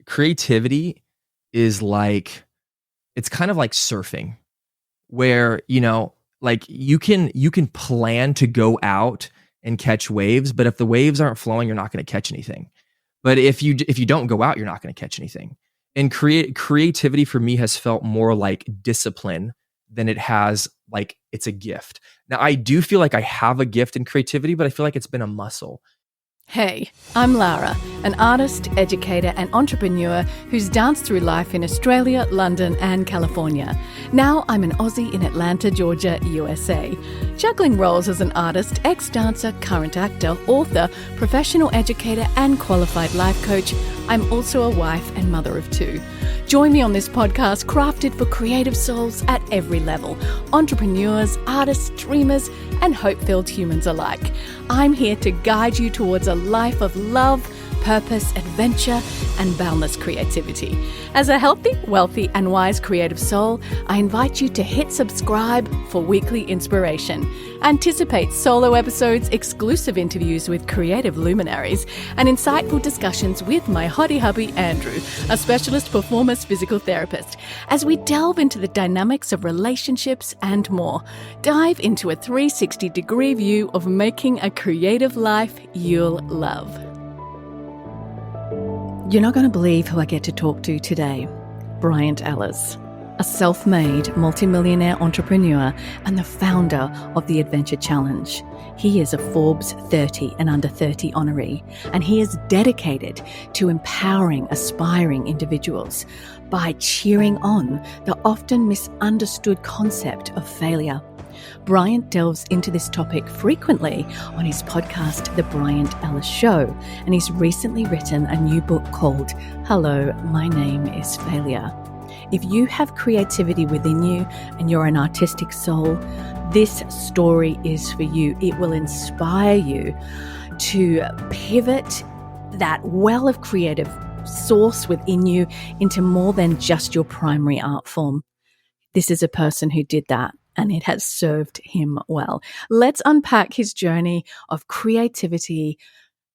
creativity is like, it's kind of like surfing where, like you can plan to go out and catch waves, but if the waves aren't flowing, you're not going to catch anything. But if you don't go out, you're not going to catch anything. And creativity for me has felt more like discipline than it has like it's a gift. Now, I do feel like I have a gift in creativity, but I feel like it's been a muscle. Hey, I'm Lara, an artist, educator, and entrepreneur who's danced through life in Australia, London, and California. Now I'm an Aussie in Atlanta, Georgia, USA. Juggling roles as an artist, ex-dancer, current actor, author, professional educator, and qualified life coach, I'm also a wife and mother of two. Join me on this podcast crafted for creative souls at every level, entrepreneurs, artists, dreamers, and hope-filled humans alike. I'm here to guide you towards a life of love, purpose, adventure, and boundless creativity. As a healthy, wealthy, and wise creative soul, I invite you to hit subscribe for weekly inspiration. Anticipate solo episodes, exclusive interviews with creative luminaries, and insightful discussions with my hottie hubby, Andrew, a specialist performance physical therapist, as we delve into the dynamics of relationships and more. Dive into a 360-degree view of making a creative life you'll love. You're not going to believe who I get to talk to today. Bryant Ellis, a self-made multimillionaire entrepreneur and the founder of the Adventure Challenge. He is a Forbes 30 and under 30 honoree, and he is dedicated to empowering aspiring individuals by cheering on the often misunderstood concept of failure. Bryant delves into this topic frequently on his podcast, The Bryant Ellis Show, and he's recently written a new book called Hello, My Name is Failure. If you have creativity within you and you're an artistic soul, this story is for you. It will inspire you to pivot that well of creative source within you into more than just your primary art form. This is a person who did that, and it has served him well. Let's unpack his journey of creativity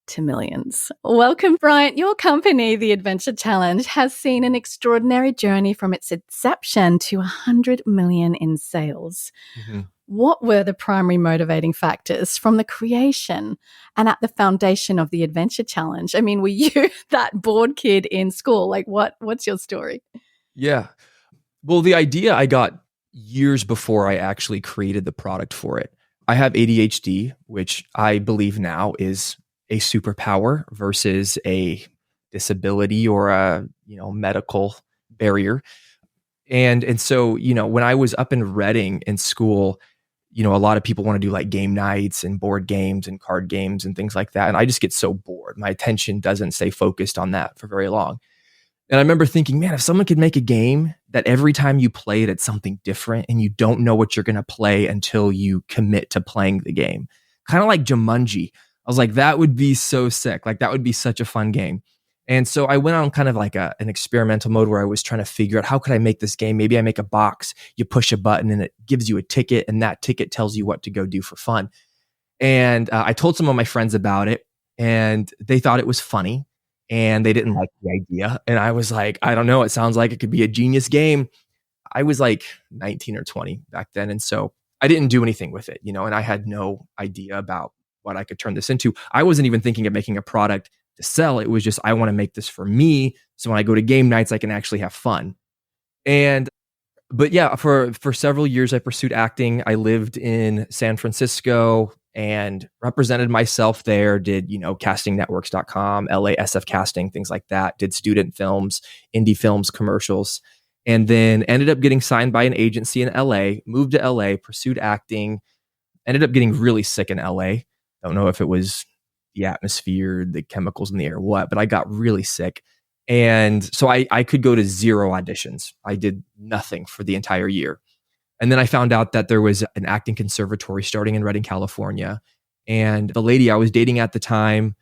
to millions. Welcome, Bryant. Your company, The Adventure Challenge, has seen an extraordinary journey from its inception to 100 million in sales. Mm-hmm. What were the primary motivating factors from the creation and at the foundation of The Adventure Challenge? I mean, were you that bored kid in school? Like, what's your story? Yeah. Well, the idea I got years before I actually created the product for it. I have ADHD, which I believe now is a superpower versus a disability or a, medical barrier. And so, when I was up in Reading in school, a lot of people want to do like game nights and board games and card games and things like that. And I just get so bored. My attention doesn't stay focused on that for very long. And I remember thinking, man, if someone could make a game that every time you play it, it's something different and you don't know what you're going to play until you commit to playing the game. Kind of like Jumanji. I was like, that would be so sick. Like that would be such a fun game. And so I went on kind of like an experimental mode where I was trying to figure out how could I make this game? Maybe I make a box, you push a button and it gives you a ticket and that ticket tells you what to go do for fun. And I told some of my friends about it and they thought it was funny. And they didn't like the idea. And I was like, I don't know. It sounds like it could be a genius game. I was like 19 or 20 back then. And so I didn't do anything with it, and I had no idea about what I could turn this into. I wasn't even thinking of making a product to sell. It was just, I want to make this for me. So when I go to game nights, I can actually have fun. But yeah, for several years, I pursued acting. I lived in San Francisco and represented myself there, did, castingnetworks.com, LASF casting, things like that, did student films, indie films, commercials, and then ended up getting signed by an agency in LA, moved to LA, pursued acting, ended up getting really sick in LA. Don't know if it was the atmosphere, the chemicals in the air, what, but I got really sick. And so I could go to 0 auditions. I did nothing for the entire year. And then I found out that there was an acting conservatory starting in Redding, California. And the lady I was dating at the time,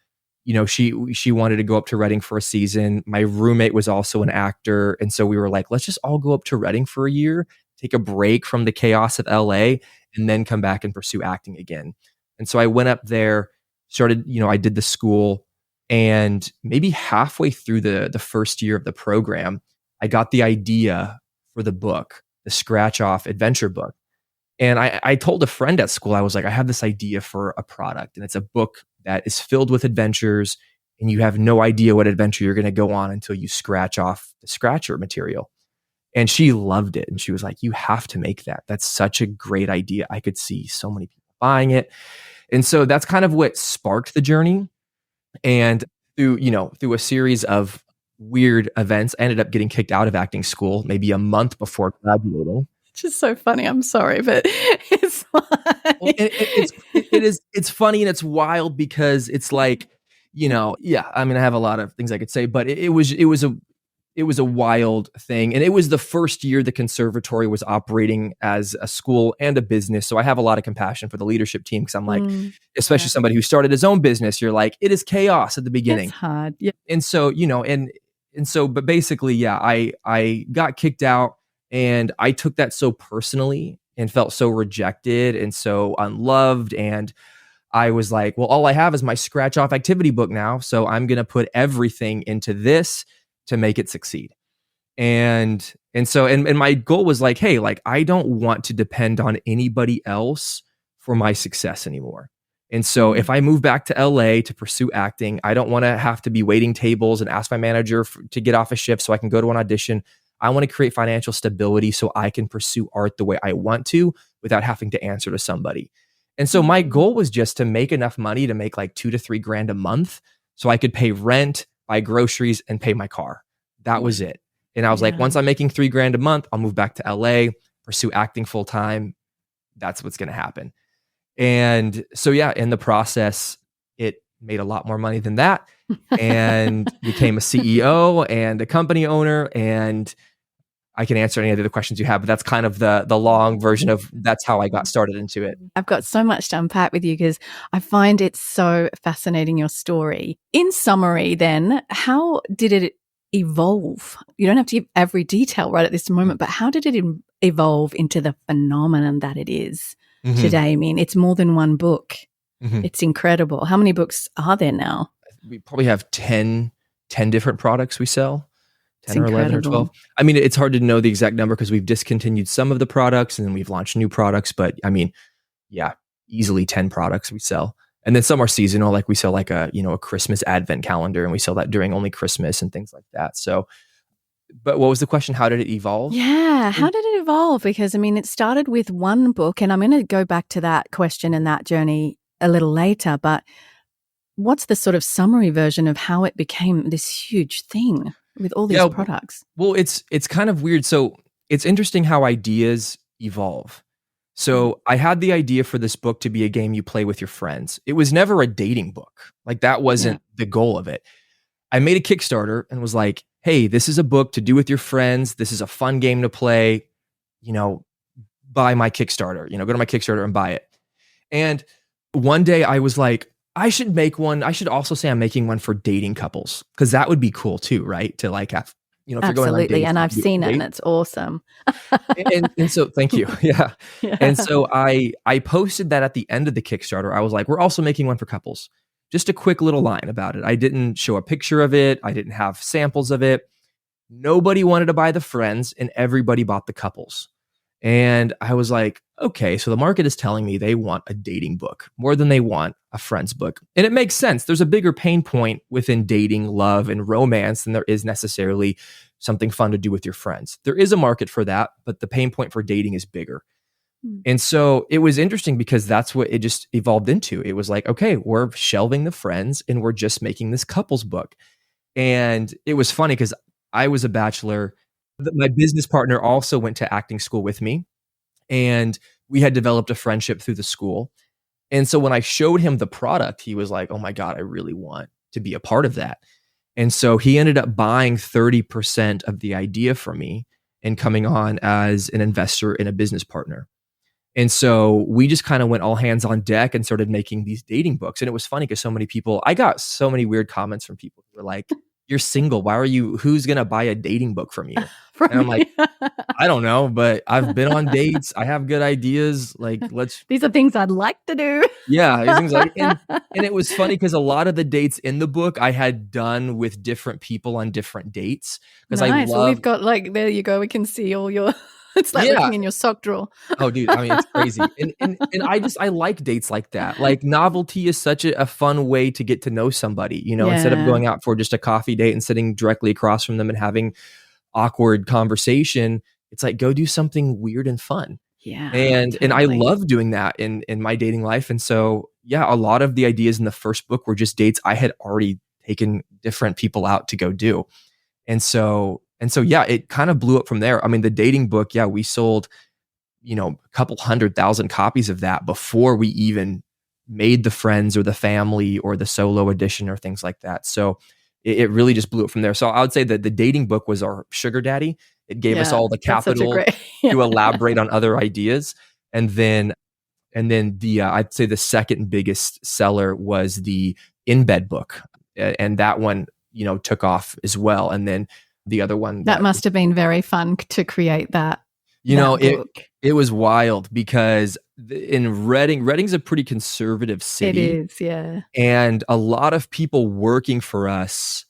she wanted to go up to Redding for a season. My roommate was also an actor. And so we were like, let's just all go up to Redding for a year, take a break from the chaos of LA, and then come back and pursue acting again. And so I went up there, started, I did the school. And maybe halfway through the first year of the program, I got the idea for the book, the scratch off adventure book. And I told a friend at school, I was like, I have this idea for a product, and it's a book that is filled with adventures, and you have no idea what adventure you're going to go on until you scratch off the scratcher material. And she loved it. And she was like, you have to make that. That's such a great idea. I could see so many people buying it. And so that's kind of what sparked the journey. And through a series of weird events, I ended up getting kicked out of acting school maybe a month before graduating. It's just so funny. I'm sorry, but it's like... Well, it's funny and it's wild because it's like, yeah, I mean, I have a lot of things I could say, but it was a wild thing. And it was the first year the conservatory was operating as a school and a business. So I have a lot of compassion for the leadership team, because I'm like, especially somebody who started his own business, you're like, it is chaos at the beginning. It's hard. Yeah. And so, but basically, yeah, I got kicked out, and I took that so personally and felt so rejected and so unloved. And I was like, well, all I have is my scratch off activity book now. So I'm going to put everything into this to make it succeed. And my goal was like, hey, like, I don't want to depend on anybody else for my success anymore. And so if I move back to LA to pursue acting, I don't want to have to be waiting tables and ask my manager to get off a shift so I can go to an audition. I want to create financial stability so I can pursue art the way I want to without having to answer to somebody. And so my goal was just to make enough money to make like $2,000 to $3,000 a month so I could pay rent, buy groceries, and pay my car. That was it. And I was like, once I'm making $3,000 a month, I'll move back to LA, pursue acting full time. That's what's going to happen. And so, yeah, in the process, it made a lot more money than that, and became a CEO and a company owner. And I can answer any other questions you have, but that's kind of the long version of that's how I got started into it. I've got so much to unpack with you because I find it so fascinating, your story. In summary, then, how did it evolve? You don't have to give every detail right at this moment, but how did it evolve into the phenomenon that it is today? I mean, it's more than one book. It's incredible. How many books are there now? We probably have 10 different products we sell. 10 or 11 or 12. I mean, it's hard to know the exact number because we've discontinued some of the products and then we've launched new products. But I mean, yeah, easily 10 products we sell. And then some are seasonal, like we sell like a Christmas advent calendar, and we sell that during only Christmas and things like that. So, but what was the question? How did it evolve? Yeah, how did it evolve? Because I mean, it started with one book, and I'm going to go back to that question and that journey a little later. But what's the sort of summary version of how it became this huge thing with all these products? Well, it's kind of weird. So it's interesting how ideas evolve. So I had the idea for this book to be a game you play with your friends. It was never a dating book. Like, that wasn't the goal of it. I made a Kickstarter and was like, hey, this is a book to do with your friends. This is a fun game to play. Buy my Kickstarter. Go to my Kickstarter and buy it. And one day I was like, I should make one. I should also say I'm making one for dating couples, because that would be cool too, right? To like have, if you're going on dates, and I've seen it, and it's awesome. and so, thank you. Yeah. And so I posted that at the end of the Kickstarter. I was like, we're also making one for couples. Just a quick little line about it. I didn't show a picture of it. I didn't have samples of it. Nobody wanted to buy the friends, and everybody bought the couples. And I was like, okay, so the market is telling me they want a dating book more than they want a friend's book. And it makes sense. There's a bigger pain point within dating, love, and romance than there is necessarily something fun to do with your friends. There is a market for that, but the pain point for dating is bigger. And so it was interesting because that's what it just evolved into. It was like, okay, we're shelving the friends and we're just making this couples book. And it was funny because I was a bachelor. My business partner also went to acting school with me, and we had developed a friendship through the school. And so when I showed him the product, he was like, oh my God, I really want to be a part of that. And so he ended up buying 30% of the idea from me and coming on as an investor and a business partner. And so we just kind of went all hands on deck and started making these dating books. And it was funny because I got so many weird comments from people who were like, you're single. Who's going to buy a dating book from you? And From I'm like, me. I don't know, but I've been on dates. I have good ideas. Like, These are things I'd like to do. yeah, things like, and it was funny because a lot of the dates in the book I had done with different people on different dates because I Nice. Well, love, we've got there you go. We can see all your, it's like yeah. looking in your sock drawer. Oh, dude, I mean, it's crazy. And I like dates like that. Like novelty is such a fun way to get to know somebody, instead of Yeah. going out for just a coffee date and sitting directly across from them and having awkward conversation. It's like, go do something weird and fun. Yeah. And I totally. love doing that in my dating life. And so, yeah, a lot of the ideas in the first book were just dates I had already taken different people out to go do. And so, yeah, it kind of blew up from there. I mean, the dating book, yeah, we sold, a couple 100,000 copies of that before we even made the friends or the family or the solo edition or things like that. So it really just blew it from there. So I would say that the dating book was our sugar daddy. It gave us all the That's such a capital great to elaborate on other ideas. And then the I'd say the second biggest seller was the in bed book. And that one, took off as well. And then the other one that must have been very fun to create that. Book. It was wild because in Reading's a pretty conservative city. It is, yeah. And a lot of people working for us,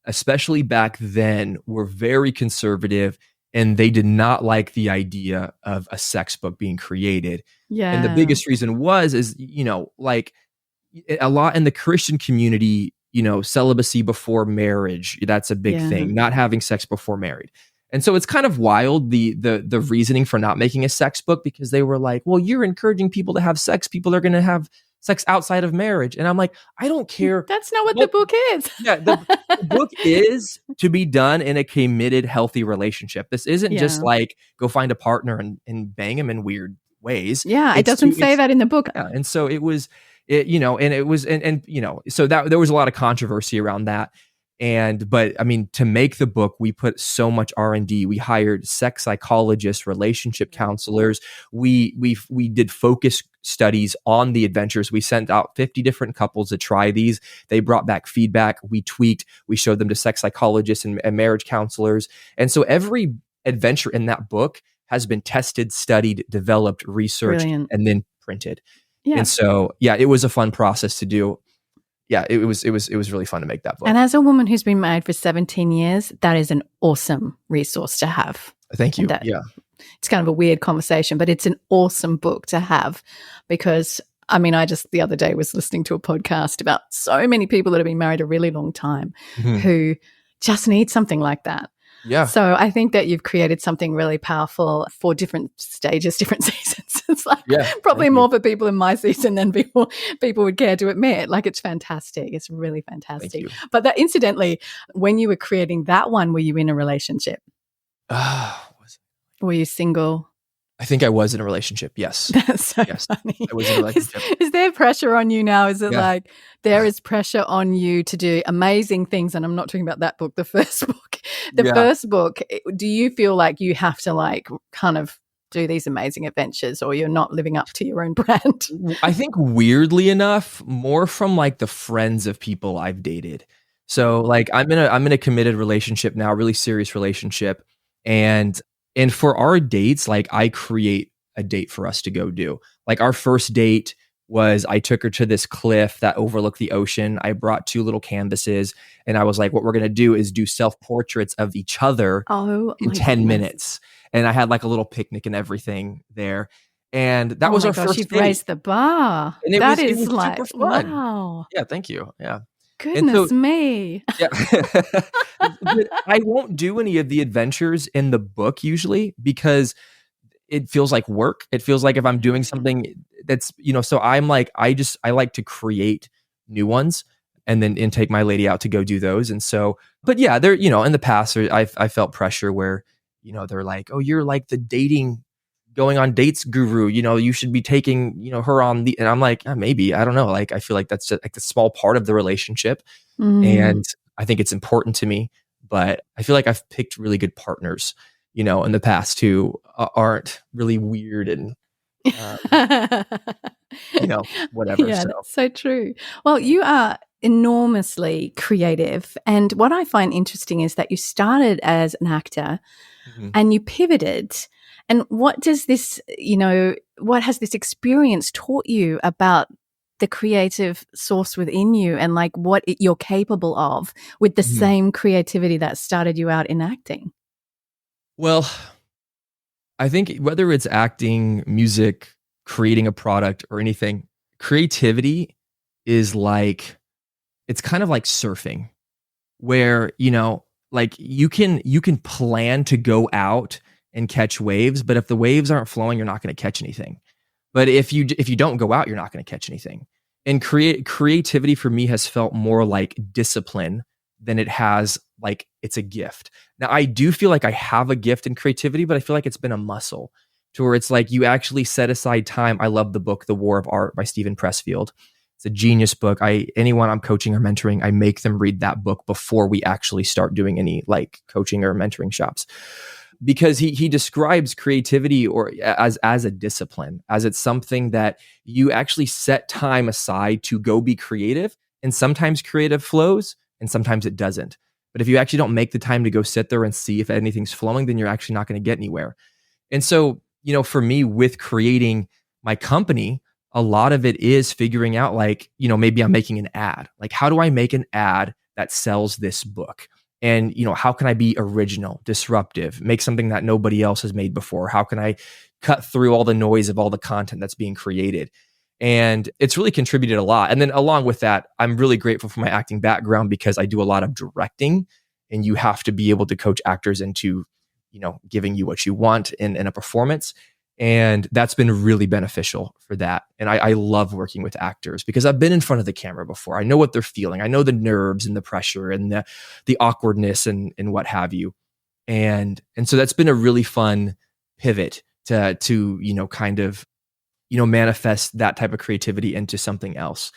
especially back then, were very conservative and they did not like the idea of a sex book being created. Yeah. And the biggest reason is, like a lot in the Christian community, celibacy before marriage, that's a big thing, not having sex before married. And so it's kind of wild, the reasoning for not making a sex book, because they were like, well, you're encouraging people to have sex. People are going to have sex outside of marriage. And I'm like, I don't care. That's not what the book is. Yeah, the book is to be done in a committed, healthy relationship. This isn't just like go find a partner and bang him in weird ways. Yeah, it doesn't say that in the book. Yeah, and so it was, so that there was a lot of controversy around that. But I mean, to make the book, we put so much R&D. We hired sex psychologists, relationship counselors. We did focus studies on the adventures. We sent out 50 different couples to try these. They brought back feedback. We tweaked. We showed them to sex psychologists and marriage counselors. And so every adventure in that book has been tested, studied, developed, researched, and then printed. Yeah. And so, yeah, it was a fun process to do. Yeah, it was really fun to make that book. And as a woman who's been married for 17 years, that is an awesome resource to have. Thank you. Yeah. It's kind of a weird conversation, but it's an awesome book to have because, I mean, I just the other day was listening to a podcast about so many people that have been married a really long time who just need something like that. Yeah. So I think that you've created something really powerful for different stages, different seasons. It's like probably more for people in my season than people would care to admit. Like it's fantastic. It's really fantastic. But that incidentally, when you were creating that one, were you in a relationship? Were you single? I think I was in a relationship. Yes. That's so funny. I was in a relationship. Is there pressure on you now? Is it like there is pressure on you to do amazing things? And I'm not talking about that book, the first book. The first book, do you feel like you have to like kind of do these amazing adventures or you're not living up to your own brand? I think weirdly enough, more from like the friends of people I've dated. So like I'm in a committed relationship now, a really serious relationship. And for our dates, like I create a date for us to go do. Like our first date was I took her to this cliff that overlooked the ocean. I brought 2 little canvases and I was like, what we're going to do is do self-portraits of each other in 10 minutes. And I had like a little picnic and everything there. And that was our first you've date. raised the bar. And it was like, super fun. Wow. Yeah, thank you. Yeah. Goodness me. Yeah. But I won't do any of the adventures in the book usually because it feels like work. It feels like if I'm doing something that's, so I'm like, I like to create new ones and take my lady out to go do those. And so, but yeah, there, in the past, I felt pressure where, they're like, oh, you're like the going on dates guru, you should be taking, her on and I'm like, maybe, I don't know. Like, I feel like that's just like a small part of the relationship. And I think it's important to me, but I feel like I've picked really good partners, in the past who aren't really weird and, whatever. Yeah, that's so true. Well, you are enormously creative. And what I find interesting is that you started as an actor and you pivoted. And what does this, what has this experience taught you about the creative source within you and like what you're capable of with the same creativity that started you out in acting? Well, I think whether it's acting, music, creating a product or anything, creativity is like, it's kind of like surfing where, like you can plan to go out and catch waves, but if the waves aren't flowing, you're not going to catch anything. But if you don't go out, you're not going to catch anything. And creativity for me has felt more like discipline than it has like it's a gift. Now, I do feel like I have a gift in creativity, but I feel like it's been a muscle to where it's like you actually set aside time. I love the book, The War of Art by Stephen Pressfield. It's a genius book. Anyone I'm coaching or mentoring, I make them read that book before we actually start doing any like coaching or mentoring shops. Because he describes creativity or as a discipline, as it's something that you actually set time aside to go be creative. And sometimes creative flows and sometimes it doesn't. But if you actually don't make the time to go sit there and see if anything's flowing, then you're actually not going to get anywhere. And so, for me with creating my company, a lot of it is figuring out like, maybe I'm making an ad. Like, how do I make an ad that sells this book? And, how can I be original, disruptive, make something that nobody else has made before? How can I cut through all the noise of all the content that's being created? And it's really contributed a lot. And then along with that, I'm really grateful for my acting background because I do a lot of directing and you have to be able to coach actors into, giving you what you want in a performance. And that's been really beneficial for that. And I love working with actors because I've been in front of the camera before. I know what they're feeling. I know the nerves and the pressure and the awkwardness and what have you. And so that's been a really fun pivot to kind of, manifest that type of creativity into something else.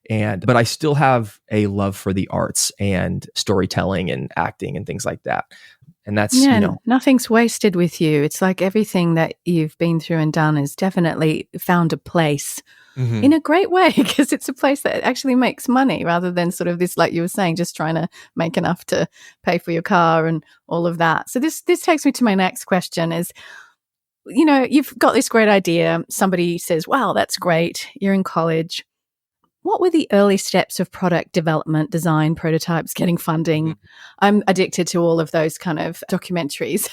But I still have a love for the arts and storytelling and acting and things like that. And that's, nothing's wasted with you. It's like everything that you've been through and done has definitely found a place in a great way because it's a place that actually makes money rather than sort of this, like you were saying, just trying to make enough to pay for your car and all of that. So this takes me to my next question is, you've got this great idea. Somebody says, wow, that's great. You're in college. What were the early steps of product development, design, prototypes, getting funding? I'm addicted to all of those kind of documentaries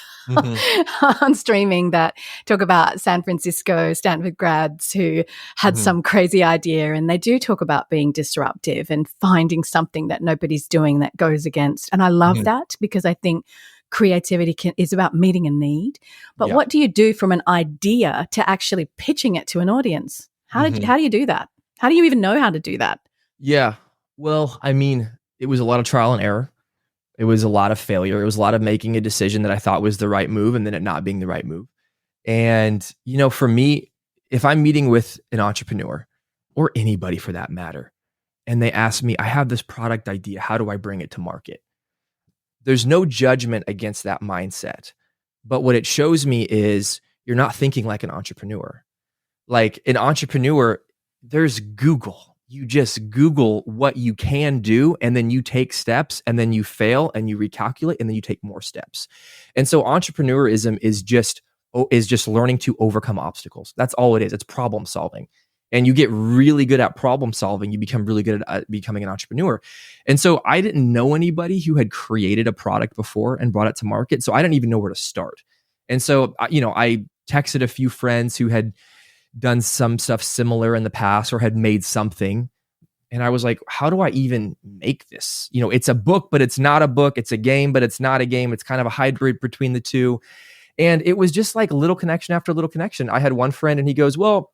on streaming that talk about San Francisco, Stanford grads who had some crazy idea. And they do talk about being disruptive and finding something that nobody's doing that goes against. And I love that because I think creativity is about meeting a need. But what do you do from an idea to actually pitching it to an audience? How do you do that? How do you even know how to do that? Yeah. Well, I mean, it was a lot of trial and error. It was a lot of failure. It was a lot of making a decision that I thought was the right move and then it not being the right move. And, for me, if I'm meeting with an entrepreneur or anybody for that matter, and they ask me, I have this product idea, how do I bring it to market? There's no judgment against that mindset. But what it shows me is you're not thinking like an entrepreneur. Like an entrepreneur, there's Google. You just Google what you can do, and then you take steps, and then you fail, and you recalculate, and then you take more steps. And so entrepreneurism is just learning to overcome obstacles. That's all it is. It's problem solving. And you get really good at problem solving. You become really good at becoming an entrepreneur. And so I didn't know anybody who had created a product before and brought it to market. So I didn't even know where to start. And so, I texted a few friends who had done some stuff similar in the past or had made something. And I was like, how do I even make this? It's a book, but it's not a book. It's a game, but it's not a game. It's kind of a hybrid between the two. And it was just like little connection after little connection. I had one friend and he goes, well,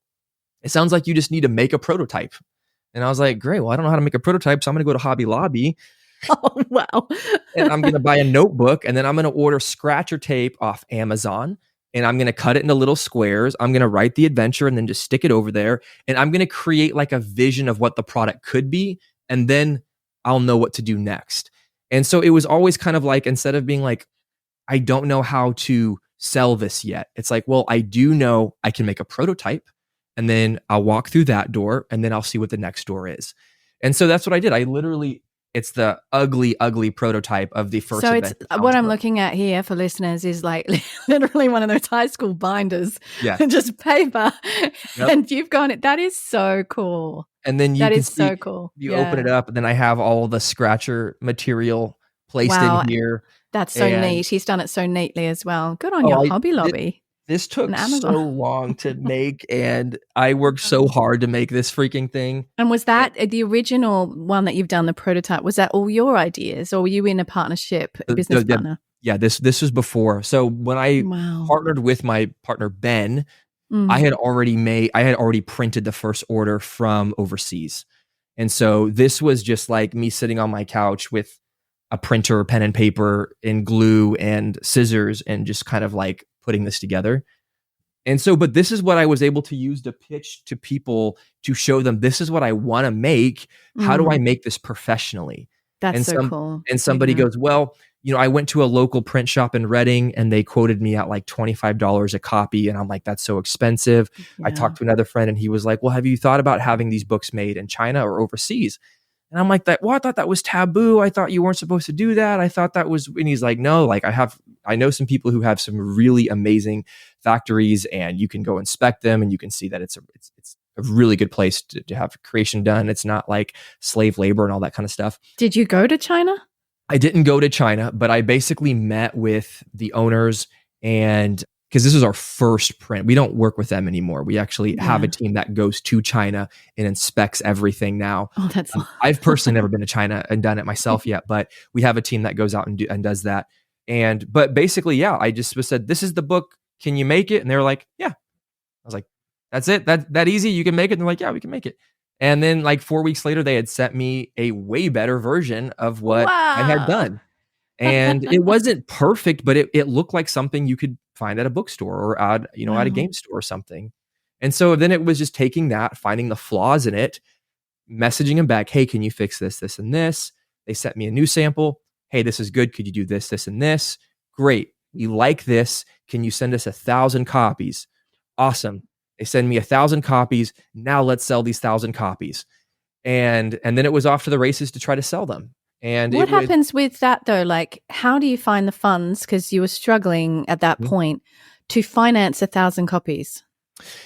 it sounds like you just need to make a prototype. And I was like, great. Well, I don't know how to make a prototype. So I'm going to go to Hobby Lobby. Oh, wow. And I'm going to buy a notebook and then I'm going to order scratcher tape off Amazon. And I'm going to cut it into little squares. I'm going to write the adventure and then just stick it over there. And I'm going to create like a vision of what the product could be. And then I'll know what to do next. And so it was always kind of like, instead of being like, I don't know how to sell this yet. It's like, well, I do know I can make a prototype and then I'll walk through that door and then I'll see what the next door is. And so that's what I did. It's the ugly prototype of the first So it's Adventure Challenge what I'm book. looking at here for listeners is like literally one of those high school binders, Yeah. just paper. Yep. And you've gone it. That is so cool. And then you That can is see, so cool. you Yeah. open it up, and then I have all the scratcher material placed Wow. in here. That's so And neat. He's done it so neatly as well. Good on your Hobby Lobby. This took and so Amazon. long to make, and I worked so hard to make this freaking thing. And was that the original one that you've done, the prototype? Was that all your ideas, or were you in a partnership, a business partner? Yeah, this was before. So when I Wow. partnered with my partner Ben, I had already printed the first order from overseas. And so this was just like me sitting on my couch with a printer, pen and paper, and glue and scissors, and just kind of like putting this together. And so, but this is what I was able to use to pitch to people, to show them, this is what I want to make. How do I make this professionally? That's so cool. And somebody goes, well, I went to a local print shop in Reading, and they quoted me at like $25 a copy. And I'm like, that's so expensive. Yeah. I talked to another friend, and he was like, well, have you thought about having these books made in China or overseas? And I'm like, I thought that was taboo. I thought you weren't supposed to do that. I thought that was, and he's like, no, like I know some people who have some really amazing factories, and you can go inspect them, and you can see that it's a really good place to have creation done. It's not like slave labor and all that kind of stuff. Did you go to China? I didn't go to China, but I basically met with the owners, and because this is our first print, we don't work with them anymore. We actually have a team that goes to China and inspects everything now. Oh, that's I've personally never been to China and done it myself yet, but we have a team that goes out and does that. But basically, yeah, I just said, this is the book. Can you make it? And they were like, yeah. I was like, that's it. That easy. You can make it. And they're like, yeah, we can make it. And then like 4 weeks later, they had sent me a way better version of what I had done. And it wasn't perfect, but it looked like something you could find at a bookstore or at a game store or something. And so then it was just taking that, finding the flaws in it, messaging them back, hey, can you fix this, this, and this? They sent me a new sample. Hey, this is good. Could you do this, this, and this? Great. We like this. Can you send us 1,000 copies? Awesome. They send me 1,000 copies. Now let's sell these 1,000 copies. And then it was off to the races to try to sell them. And what happens with that though? Like, how do you find the funds? Because you were struggling at that point to finance 1,000 copies.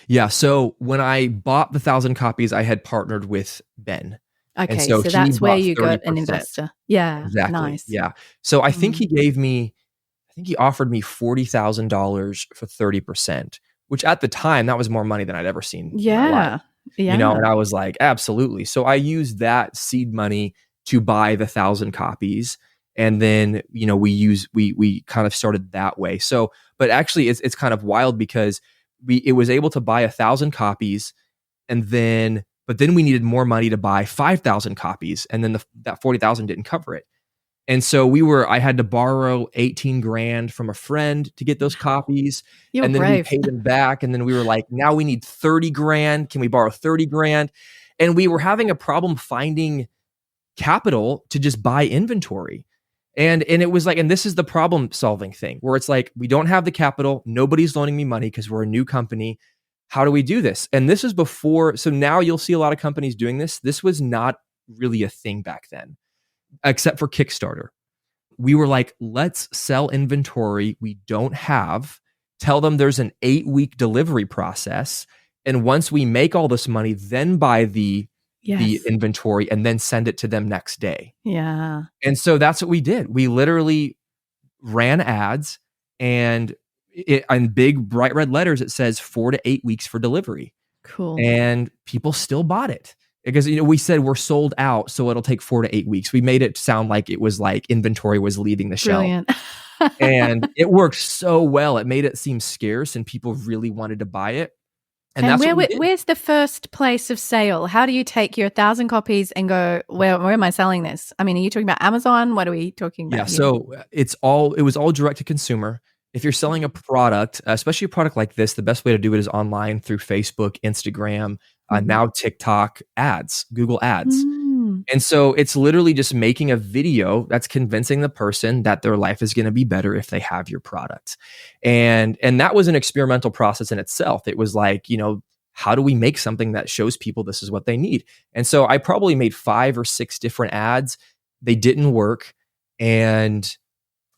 Yeah. So when I bought the 1,000 copies, I had partnered with Ben. Okay. So that's where you got an investor. Yeah. Exactly. Nice. Yeah. So I think he offered me $40,000 for 30%, which at the time, that was more money than I'd ever seen. Yeah. In my life. Yeah. And I was like, absolutely. So I used that seed money to buy the 1,000 copies. And then, we kind of started that way. So, but actually it's kind of wild because it was able to buy 1,000 copies, but then we needed more money to buy 5,000 copies. And then that 40,000 didn't cover it. And so I had to borrow 18 grand from a friend to get those copies. And then we paid them back. And then we were like, now we need 30 grand. Can we borrow 30 grand? And we were having a problem finding capital to just buy inventory. And it was like, and this is the problem solving thing where it's like, we don't have the capital. Nobody's loaning me money because we're a new company. How do we do this? And this is before. So now you'll see a lot of companies doing this. This was not really a thing back then, except for Kickstarter. We were like, let's sell inventory we don't have, tell them there's an 8-week delivery process. And once we make all this money, then buy the inventory and then send it to them next day. Yeah. And so that's what we did. We literally ran ads, and in big bright red letters, it says 4 to 8 weeks for delivery. Cool. And people still bought it because, we said we're sold out, so it'll take 4 to 8 weeks. We made it sound like it was like inventory was leaving the shelf. And it worked so well. It made it seem scarce and people really wanted to buy it. And that's where's the first place of sale? How do you take your 1,000 copies and go, where am I selling this? I mean, are you talking about Amazon? What are we talking about? Yeah, so it was all direct to consumer. If you're selling a product, especially a product like this, the best way to do it is online through Facebook, Instagram, now TikTok ads, Google ads. And so it's literally just making a video that's convincing the person that their life is going to be better if they have your product. And that was an experimental process in itself. It was like, how do we make something that shows people this is what they need? And so I probably made 5 or 6 different ads. They didn't work. And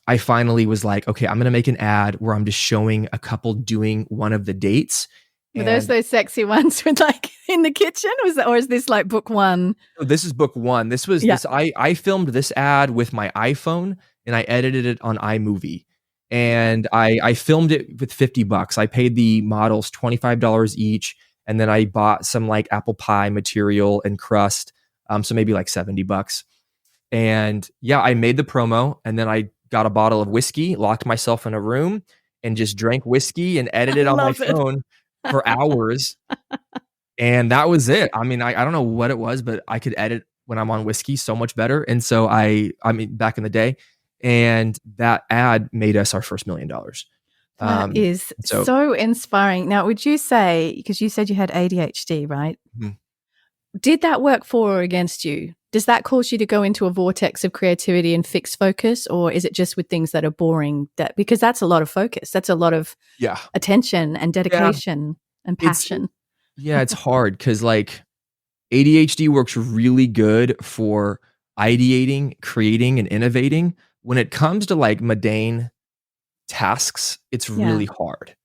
I finally was like, okay, I'm going to make an ad where I'm just showing a couple doing one of the dates. Were those sexy ones with like in the kitchen? Or is this like book one? This is book one. This was this. I filmed this ad with my iPhone and I edited it on iMovie. And I filmed it with $50. I paid the models $25 each. And then I bought some like apple pie material and crust. So maybe like $70. And yeah, I made the promo and then I got a bottle of whiskey, locked myself in a room and just drank whiskey and edited on my phone for hours. And that was it. I mean, I don't know what it was, but I could edit when I'm on whiskey so much better. And so I mean, back in the day, and that ad made us our first $1 million. That is so inspiring. Now, would you say, because you said you had ADHD, right? Mm-hmm. Did that work for or against you? Does that cause you to go into a vortex of creativity and fixed focus, or is it just with things that are boring? Because that's a lot of focus. That's a lot of attention and dedication and passion. It's hard because like ADHD works really good for ideating, creating, and innovating. When it comes to like mundane tasks, it's really hard.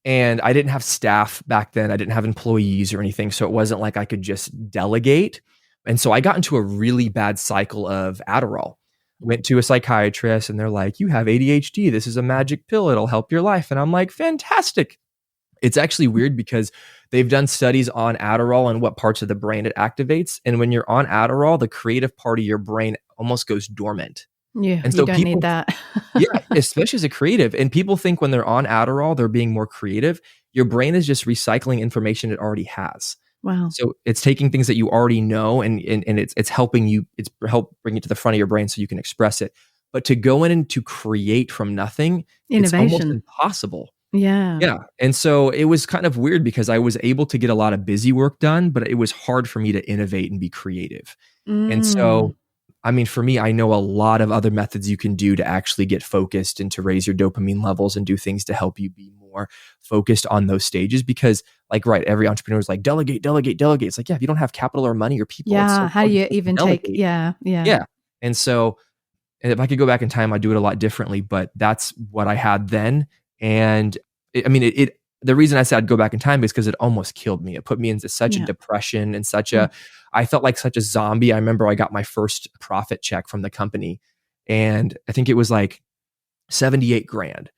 And I didn't have staff back then. I didn't have employees or anything. So it wasn't like I could just delegate. And so I got into a really bad cycle of Adderall. Went to a psychiatrist and they're like, you have ADHD. This is a magic pill. It'll help your life. And I'm like, fantastic. It's actually weird because they've done studies on Adderall and what parts of the brain it activates. And when you're on Adderall, the creative part of your brain almost goes dormant. Yeah, and so you don't need that. Especially as a creative. And people think when they're on Adderall, they're being more creative. Your brain is just recycling information it already has. Wow. So it's taking things that you already know and it's helping you, it's help bring it to the front of your brain so you can express it. But to go in and to create from nothing, innovation, it's almost impossible. Yeah. Yeah. And so it was kind of weird because I was able to get a lot of busy work done, but it was hard for me to innovate and be creative. And so, I mean, for me, I know a lot of other methods you can do to actually get focused and to raise your dopamine levels and do things to help you be more focused on those stages. Because like, right, every entrepreneur is like, delegate, delegate, delegate. It's like, yeah, if you don't have capital or money or people. Yeah. How do you even take, yeah. And so if I could go back in time, I'd do it a lot differently, but that's what I had then. And the reason I said I'd go back in time is because it almost killed me. It put me into such a depression and such I felt like such a zombie. I remember I got my first profit check from the company and I think it was like 78 grand.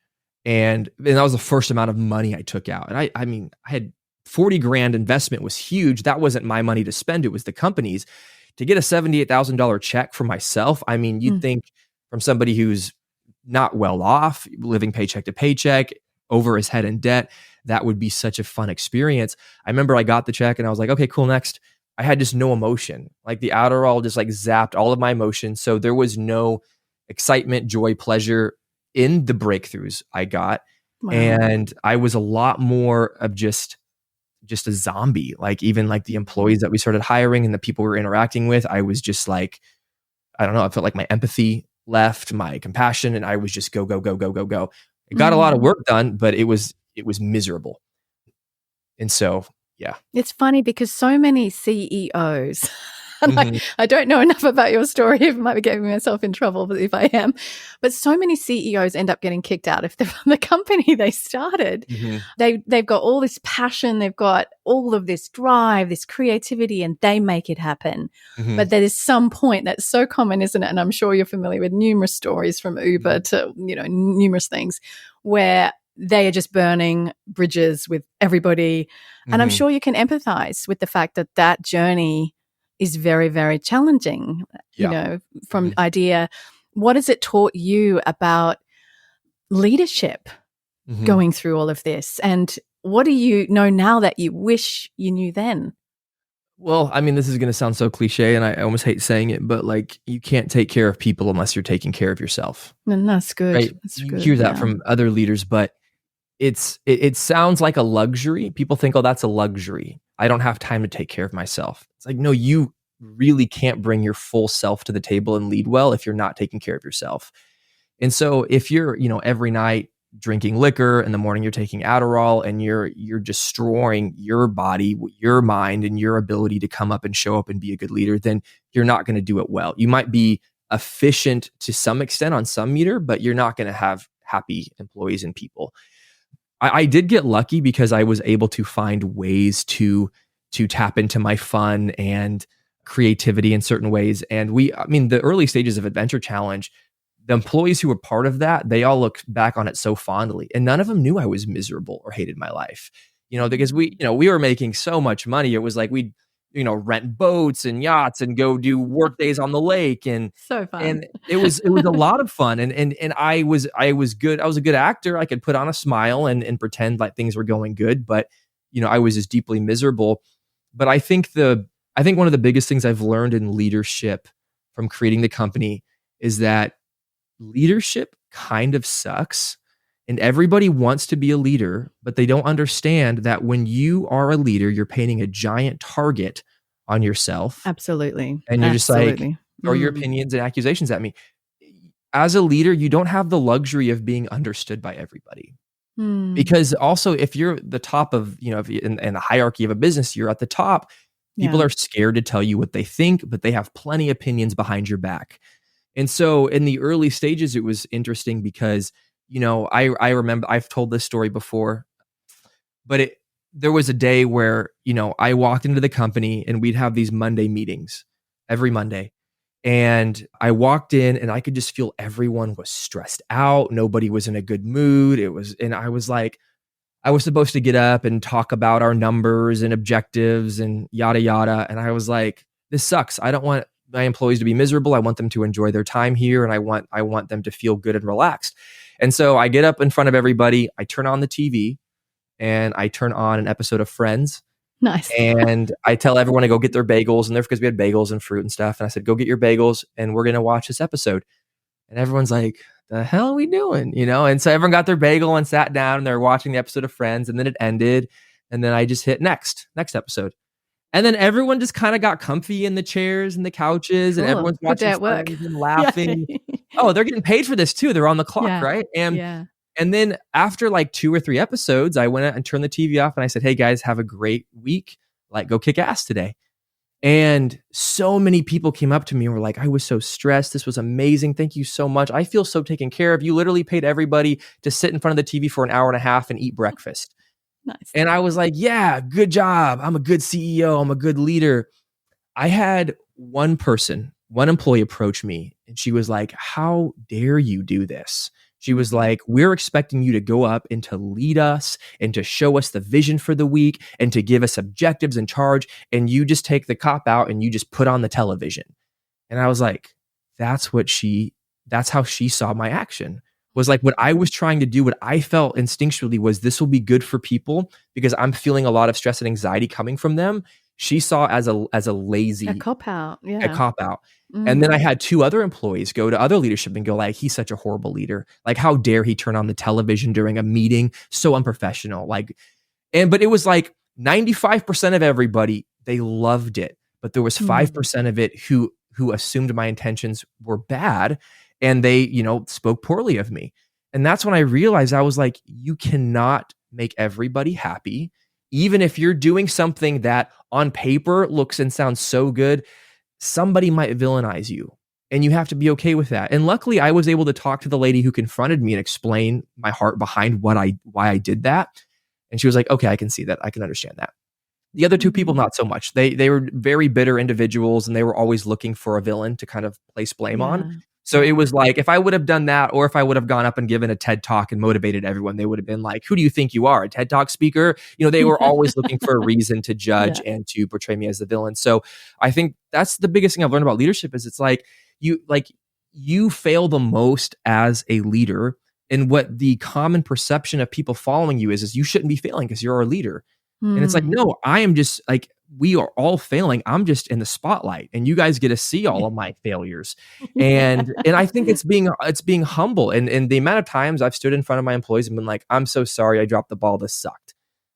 And that was the first amount of money I took out. And I had 40 grand investment was huge. That wasn't my money to spend. It was the company's. To get a $78,000 check for myself, I mean, you'd think from somebody who's not well off, living paycheck to paycheck, over his head in debt, that would be such a fun experience. I remember I got the check and I was like, okay, cool, next. I had just no emotion. Like the Adderall just like zapped all of my emotions. So there was no excitement, joy, pleasure in the breakthroughs I got. Wow. And I was a lot more of just a zombie. Like even like the employees that we started hiring and the people we were interacting with, I was just like, I don't know, I felt like my empathy left, my compassion, and I was just go, go, go, go, go, go. It got a lot of work done, but it was miserable. And so, yeah. It's funny because so many CEOs, I don't know enough about your story. I might be getting myself in trouble if I am. But so many CEOs end up getting kicked out if they're from the company they started. They've got all this passion. They've got all of this drive, this creativity, and they make it happen. But there is some point that's so common, isn't it? And I'm sure you're familiar with numerous stories from Uber to, numerous things where they are just burning bridges with everybody. And I'm sure you can empathize with the fact that that journey is very, very challenging, from idea. What has it taught you about leadership going through all of this? And what do you know now that you wish you knew then? Well, I mean, this is going to sound so cliche and I almost hate saying it, but like you can't take care of people unless you're taking care of yourself. And that's good. Right? That's you good. Hear that from other leaders, but it sounds like a luxury. People think, oh, that's a luxury. I don't have time to take care of myself. It's like, no, you really can't bring your full self to the table and lead well if you're not taking care of yourself. And so if you're, every night drinking liquor, in the morning you're taking Adderall, and you're destroying your body, your mind, and your ability to come up and show up and be a good leader, then you're not going to do it well. You might be efficient to some extent on some meter, but you're not going to have happy employees and people. I did get lucky because I was able to find ways to tap into my fun and creativity in certain ways. And the early stages of Adventure Challenge, the employees who were part of that, they all look back on it so fondly, and none of them knew I was miserable or hated my life. Because we were making so much money. It was like we'd rent boats and yachts and go do work days on the lake, and so fun. And it was a lot of fun. And I was good. I was a good actor. I could put on a smile and pretend like things were going good, but I was just deeply miserable. But I think one of the biggest things I've learned in leadership from creating the company is that leadership kind of sucks. And everybody wants to be a leader, but they don't understand that when you are a leader, you're painting a giant target on yourself. Absolutely. And you're just like, throw your opinions and accusations at me. As a leader, you don't have the luxury of being understood by everybody. Because also, if you're the top of, if in the hierarchy of a business, you're at the top, people are scared to tell you what they think, but they have plenty of opinions behind your back. And so in the early stages, it was interesting because I remember, I've told this story before, but there was a day where, I walked into the company and we'd have these Monday meetings every Monday. And I walked in and I could just feel everyone was stressed out. Nobody was in a good mood. And I was like, I was supposed to get up and talk about our numbers and objectives and yada, yada. And I was like, this sucks. I don't want my employees to be miserable. I want them to enjoy their time here. And I want them to feel good and relaxed. And so I get up in front of everybody, I turn on the TV, and I turn on an episode of Friends. Nice. And I tell everyone to go get their bagels, and because we had bagels and fruit and stuff. And I said, go get your bagels and we're going to watch this episode. And everyone's like, the hell are we doing? And so everyone got their bagel and sat down and they're watching the episode of Friends, and then it ended. And then I just hit next episode. And then everyone just kind of got comfy in the chairs and the couches, and everyone's watching Friends and laughing. Oh, they're getting paid for this too. They're on the clock, right? And then after like 2 or 3 episodes, I went out and turned the TV off and I said, hey guys, have a great week. Like, go kick ass today. And so many people came up to me and were like, I was so stressed. This was amazing. Thank you so much. I feel so taken care of. You literally paid everybody to sit in front of the TV for an hour and a half and eat breakfast. Nice. And I was like, yeah, good job. I'm a good CEO. I'm a good leader. I had one employee approach me, and she was like, how dare you do this? She was like, we're expecting you to go up and to lead us and to show us the vision for the week and to give us objectives and charge. And you just take the cop out and you just put on the television. And I was like, that's how she saw my action. Was like what I was trying to do, what I felt instinctually was this will be good for people because I'm feeling a lot of stress and anxiety coming from them. She saw as a lazy cop out. Yeah. A cop out. And then I had 2 other employees go to other leadership and go like, he's such a horrible leader. Like, how dare he turn on the television during a meeting? So unprofessional. But it was like 95% of everybody, they loved it. But there was 5% of it who assumed my intentions were bad. And they, spoke poorly of me. And that's when I realized, I was like, you cannot make everybody happy. Even if you're doing something that on paper looks and sounds so good, somebody might villainize you. And you have to be okay with that. And luckily, I was able to talk to the lady who confronted me and explain my heart behind why I did that. And she was like, okay, I can see that. I can understand that. The other 2 people, not so much. They were very bitter individuals, and they were always looking for a villain to kind of place blame on. So it was like, if I would have done that, or if I would have gone up and given a TED Talk and motivated everyone, they would have been like, who do you think you are, a TED Talk speaker? They were always looking for a reason to judge and to portray me as the villain. So I think that's the biggest thing I've learned about leadership is it's like you fail the most as a leader. And what the common perception of people following you is you shouldn't be failing because you're our leader. And it's like, no, I am just like, we are all failing. I'm just in the spotlight, and you guys get to see all of my failures. And I think it's being humble. And the amount of times I've stood in front of my employees and been like, I'm so sorry I dropped the ball. This sucked.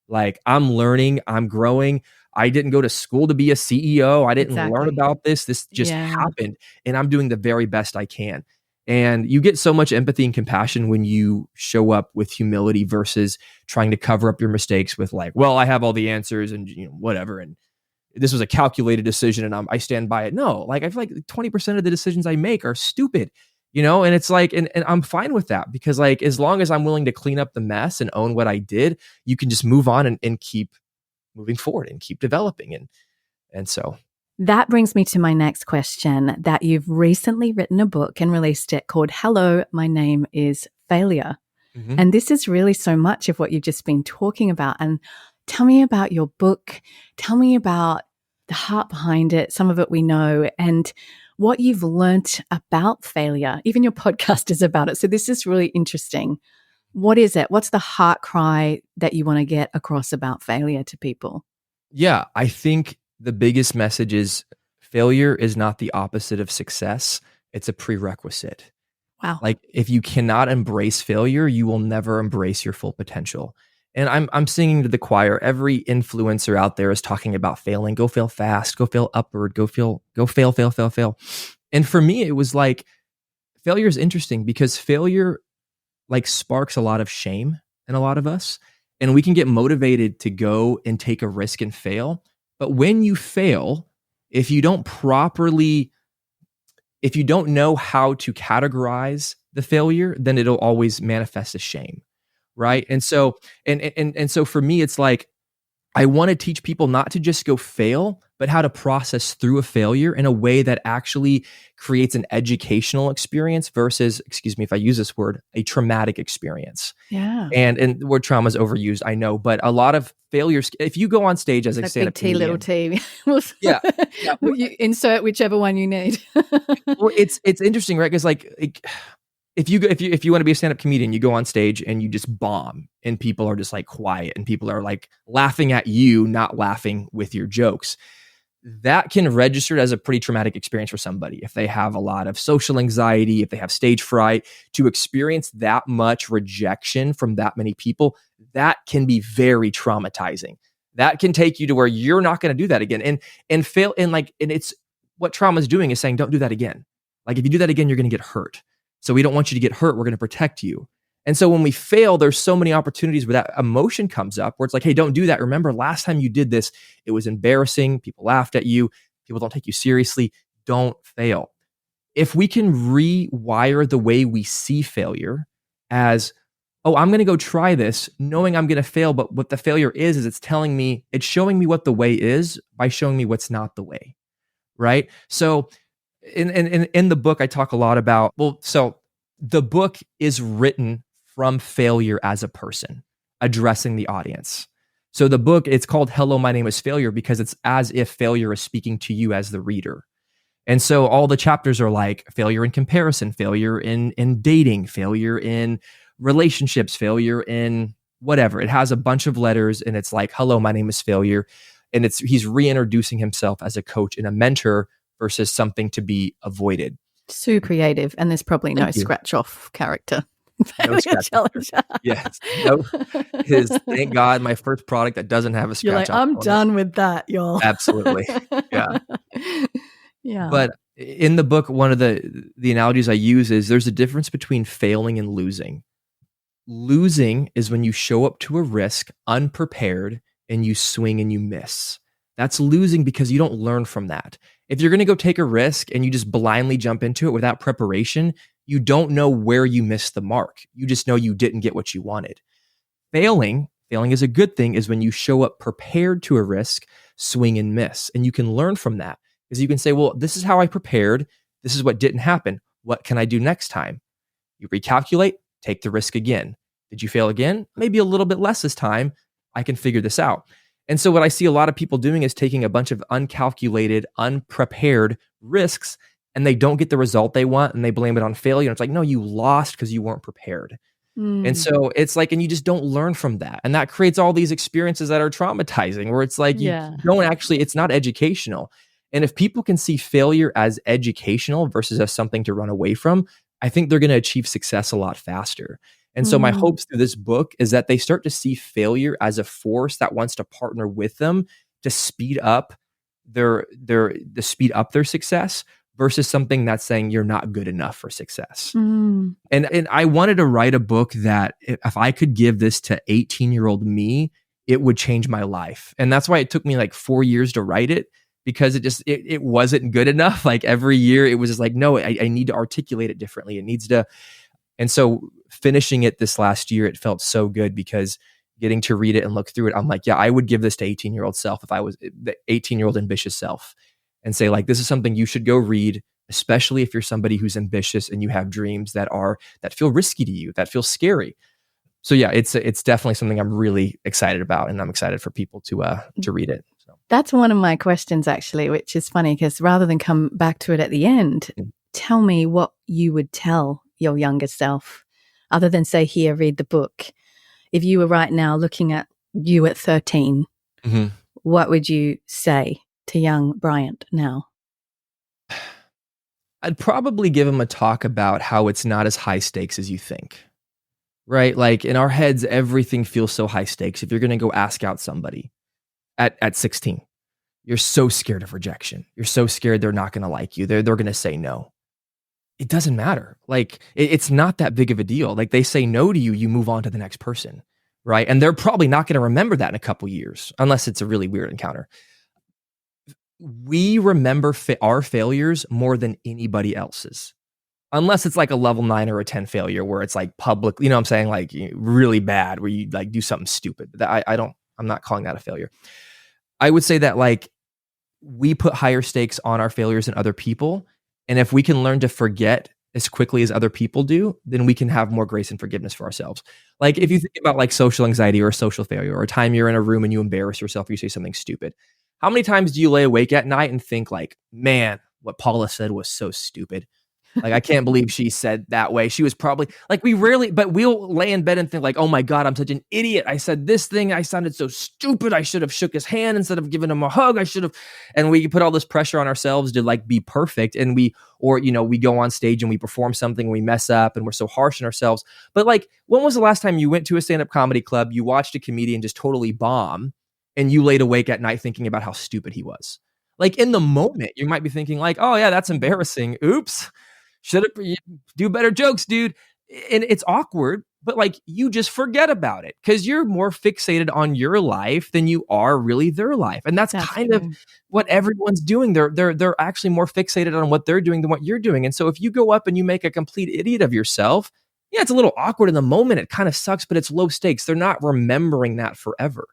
Like, I'm learning, I'm growing. I didn't go to school to be a CEO. I didn't learn about this. This just happened, and I'm doing the very best I can. And you get so much empathy and compassion when you show up with humility versus trying to cover up your mistakes with like, well, I have all the answers and whatever. And this was a calculated decision and I stand by it. No, like I feel like 20% of the decisions I make are stupid, and it's like, and I'm fine with that because like, as long as I'm willing to clean up the mess and own what I did, you can just move on and keep moving forward and keep developing. And so. That brings me to my next question, that you've recently written a book and released it called Hello, My Name is Failure. Mm-hmm. And this is really so much of what you've just been talking about. And tell me about your book. Tell me about the heart behind it. Some of it we know, and what you've learnt about failure. Even your podcast is about it. So this is really interesting. What is it? What's the heart cry that you want to get across about failure to people? Yeah, I think the biggest message is failure is not the opposite of success. It's a prerequisite. Wow. Like if you cannot embrace failure, you will never embrace your full potential. And I'm singing to the choir. Every influencer out there is talking about failing. Go fail fast. Go fail upward. Go fail. And for me, it was like failure is interesting because failure like sparks a lot of shame in a lot of us, and we can get motivated to go and take a risk and fail. But when you fail, if you don't know how to categorize the failure, then it'll always manifest as shame. Right. And so, and so for me, it's like, I want to teach people not to just go fail, but how to process through a failure in a way that actually creates an educational experience versus, excuse me if I use this word, a traumatic experience. Yeah. And the word trauma is overused, I know, but a lot of failures, if you go on stage as a like stand-up big T, comedian, little T. Yeah. You insert whichever one you need. Well, it's interesting, right? Because like if you want to be a stand-up comedian, you go on stage and you just bomb, and people are just like quiet, and people are like laughing at you, not laughing with your jokes. That can register as a pretty traumatic experience for somebody. If they have a lot of social anxiety, if they have stage fright, to experience that much rejection from that many people, that can be very traumatizing. That can take you to where you're not going to do that again. And fail. And it's what trauma is doing is saying, don't do that again. Like if you do that again, you're going to get hurt. So we don't want you to get hurt. We're going to protect you. And so when we fail, there's so many opportunities where that emotion comes up where it's like, hey, don't do that. Remember last time you did this, it was embarrassing. People laughed at you. People don't take you seriously. Don't fail. If we can rewire the way we see failure as, oh, I'm going to go try this knowing I'm going to fail. But what the failure is it's telling me, it's showing me what the way is by showing me what's not the way. Right. So in the book, I talk a lot about, so the book is written from failure as a person, addressing the audience. So the book, it's called Hello, My Name is Failure because it's as if failure is speaking to you as the reader. And so all the chapters are like failure in comparison, failure in dating, failure in relationships, failure in whatever. It has a bunch of letters and it's like, hello, my name is Failure. And he's reintroducing himself as a coach and a mentor versus something to be avoided. So creative. And there's probably no scratch off character. No scratch challenge. Yes. No. Thank God, my first product that doesn't have a scratch. You're like, I'm done with that, y'all. Absolutely. Yeah. Yeah. But in the book, one of the analogies I use is there's a difference between failing and losing. Losing is when you show up to a risk unprepared and you swing and you miss. That's losing because you don't learn from that. If you're going to go take a risk and you just blindly jump into it without preparation, you don't know where you missed the mark. You just know you didn't get what you wanted. Failing is a good thing is when you show up prepared to a risk, swing and miss. And you can learn from that because you can say, well, this is how I prepared. This is what didn't happen. What can I do next time? You recalculate, take the risk again. Did you fail again? Maybe a little bit less this time. I can figure this out. And so what I see a lot of people doing is taking a bunch of uncalculated, unprepared risks, and they don't get the result they want, and they blame it on failure. And it's like, no, you lost because you weren't prepared. And so it's like, and you just don't learn from that. And that creates all these experiences that are traumatizing, where it's like, you don't actually, it's not educational. And if people can see failure as educational versus as something to run away from, I think they're going to achieve success a lot faster. And so my hopes through this book is that they start to see failure as a force that wants to partner with them to speed up their success versus something that's saying you're not good enough for success. Mm. And I wanted to write a book that if I could give this to 18-year-old me, it would change my life. And that's why it took me like 4 years to write it, because it wasn't good enough. Like every year it was just like, no, I need to articulate it differently. It needs to. And so finishing it this last year, it felt so good, because getting to read it and look through it, I'm like, yeah, I would give this to 18-year-old self if I was the 18-year-old ambitious self, and say like, this is something you should go read, especially if you're somebody who's ambitious and you have dreams that feel risky to you, that feel scary. So yeah, it's definitely something I'm really excited about, and I'm excited for people to read it. So. That's one of my questions, actually, which is funny, because rather than come back to it at the end, tell me what you would tell your younger self, other than say, here, read the book. If you were right now looking at you at 13, what would you say to young Bryant now? I'd probably give him a talk about how it's not as high stakes as you think, right? Like in our heads, everything feels so high stakes. If you're going to go ask out somebody at 16, you're so scared of rejection. You're so scared they're not going to like you. They're going to say no. It doesn't matter. Like it's not that big of a deal. Like they say no to you, you move on to the next person, right? And they're probably not going to remember that in a couple years, unless it's a really weird encounter. We remember our failures more than anybody else's, unless it's like a level 9 or a 10 failure where it's like public, you know what I'm saying? Like really bad, where you like do something stupid. I'm not calling that a failure. I would say that like we put higher stakes on our failures than other people. And if we can learn to forget as quickly as other people do, then we can have more grace and forgiveness for ourselves. Like if you think about like social anxiety or a social failure, or a time you're in a room and you embarrass yourself or you say something stupid, how many times do you lay awake at night and think like, man, what Paula said was so stupid. Like, I can't believe she said that way. She was probably like, but we'll lay in bed and think like, oh my God, I'm such an idiot. I said this thing. I sounded so stupid. I should have shook his hand instead of giving him a hug. I should have. And we put all this pressure on ourselves to like be perfect. And we go on stage and we perform something and we mess up and we're so harsh on ourselves. But like, when was the last time you went to a stand-up comedy club, you watched a comedian just totally bomb, and you laid awake at night thinking about how stupid he was? Like in the moment, you might be thinking like, oh yeah, that's embarrassing. Oops. Should have do better jokes, dude. And it's awkward, but like you just forget about it because you're more fixated on your life than you are really their life. And that's kind of what everyone's doing. They're actually more fixated on what they're doing than what you're doing. And so if you go up and you make a complete idiot of yourself, yeah, it's a little awkward in the moment. It kind of sucks, but it's low stakes. They're not remembering that forever.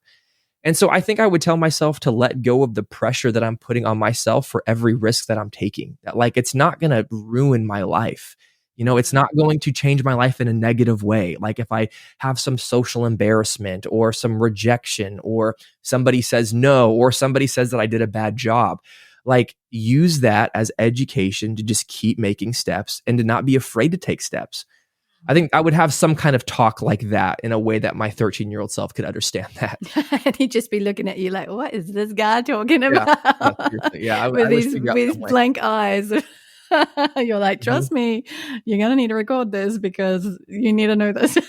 And so I think I would tell myself to let go of the pressure that I'm putting on myself for every risk that I'm taking. That like, it's not going to ruin my life. It's not going to change my life in a negative way. Like if I have some social embarrassment or some rejection, or somebody says no, or somebody says that I did a bad job, like use that as education to just keep making steps and to not be afraid to take steps. I think I would have some kind of talk like that in a way that my 13-year-old self could understand that. And he'd just be looking at you like, what is this guy talking about? Yeah, with these blank eyes. You're like, trust me, you're going to need to record this because you need to know this.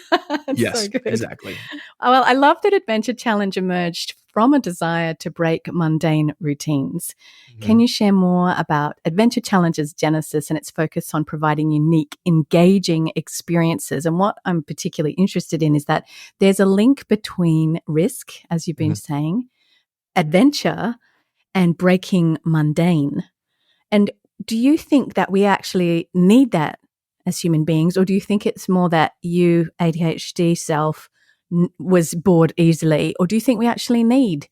Yes, so good. Exactly. Well, I love that Adventure Challenge emerged from a desire to break mundane routines. Mm-hmm. Can you share more about Adventure Challenge's genesis and its focus on providing unique, engaging experiences? And what I'm particularly interested in is that there's a link between risk, as you've been saying, adventure, and breaking mundane. And do you think that we actually need that as human beings, or do you think it's more that you, ADHD self, was bored easily, or do you think we actually need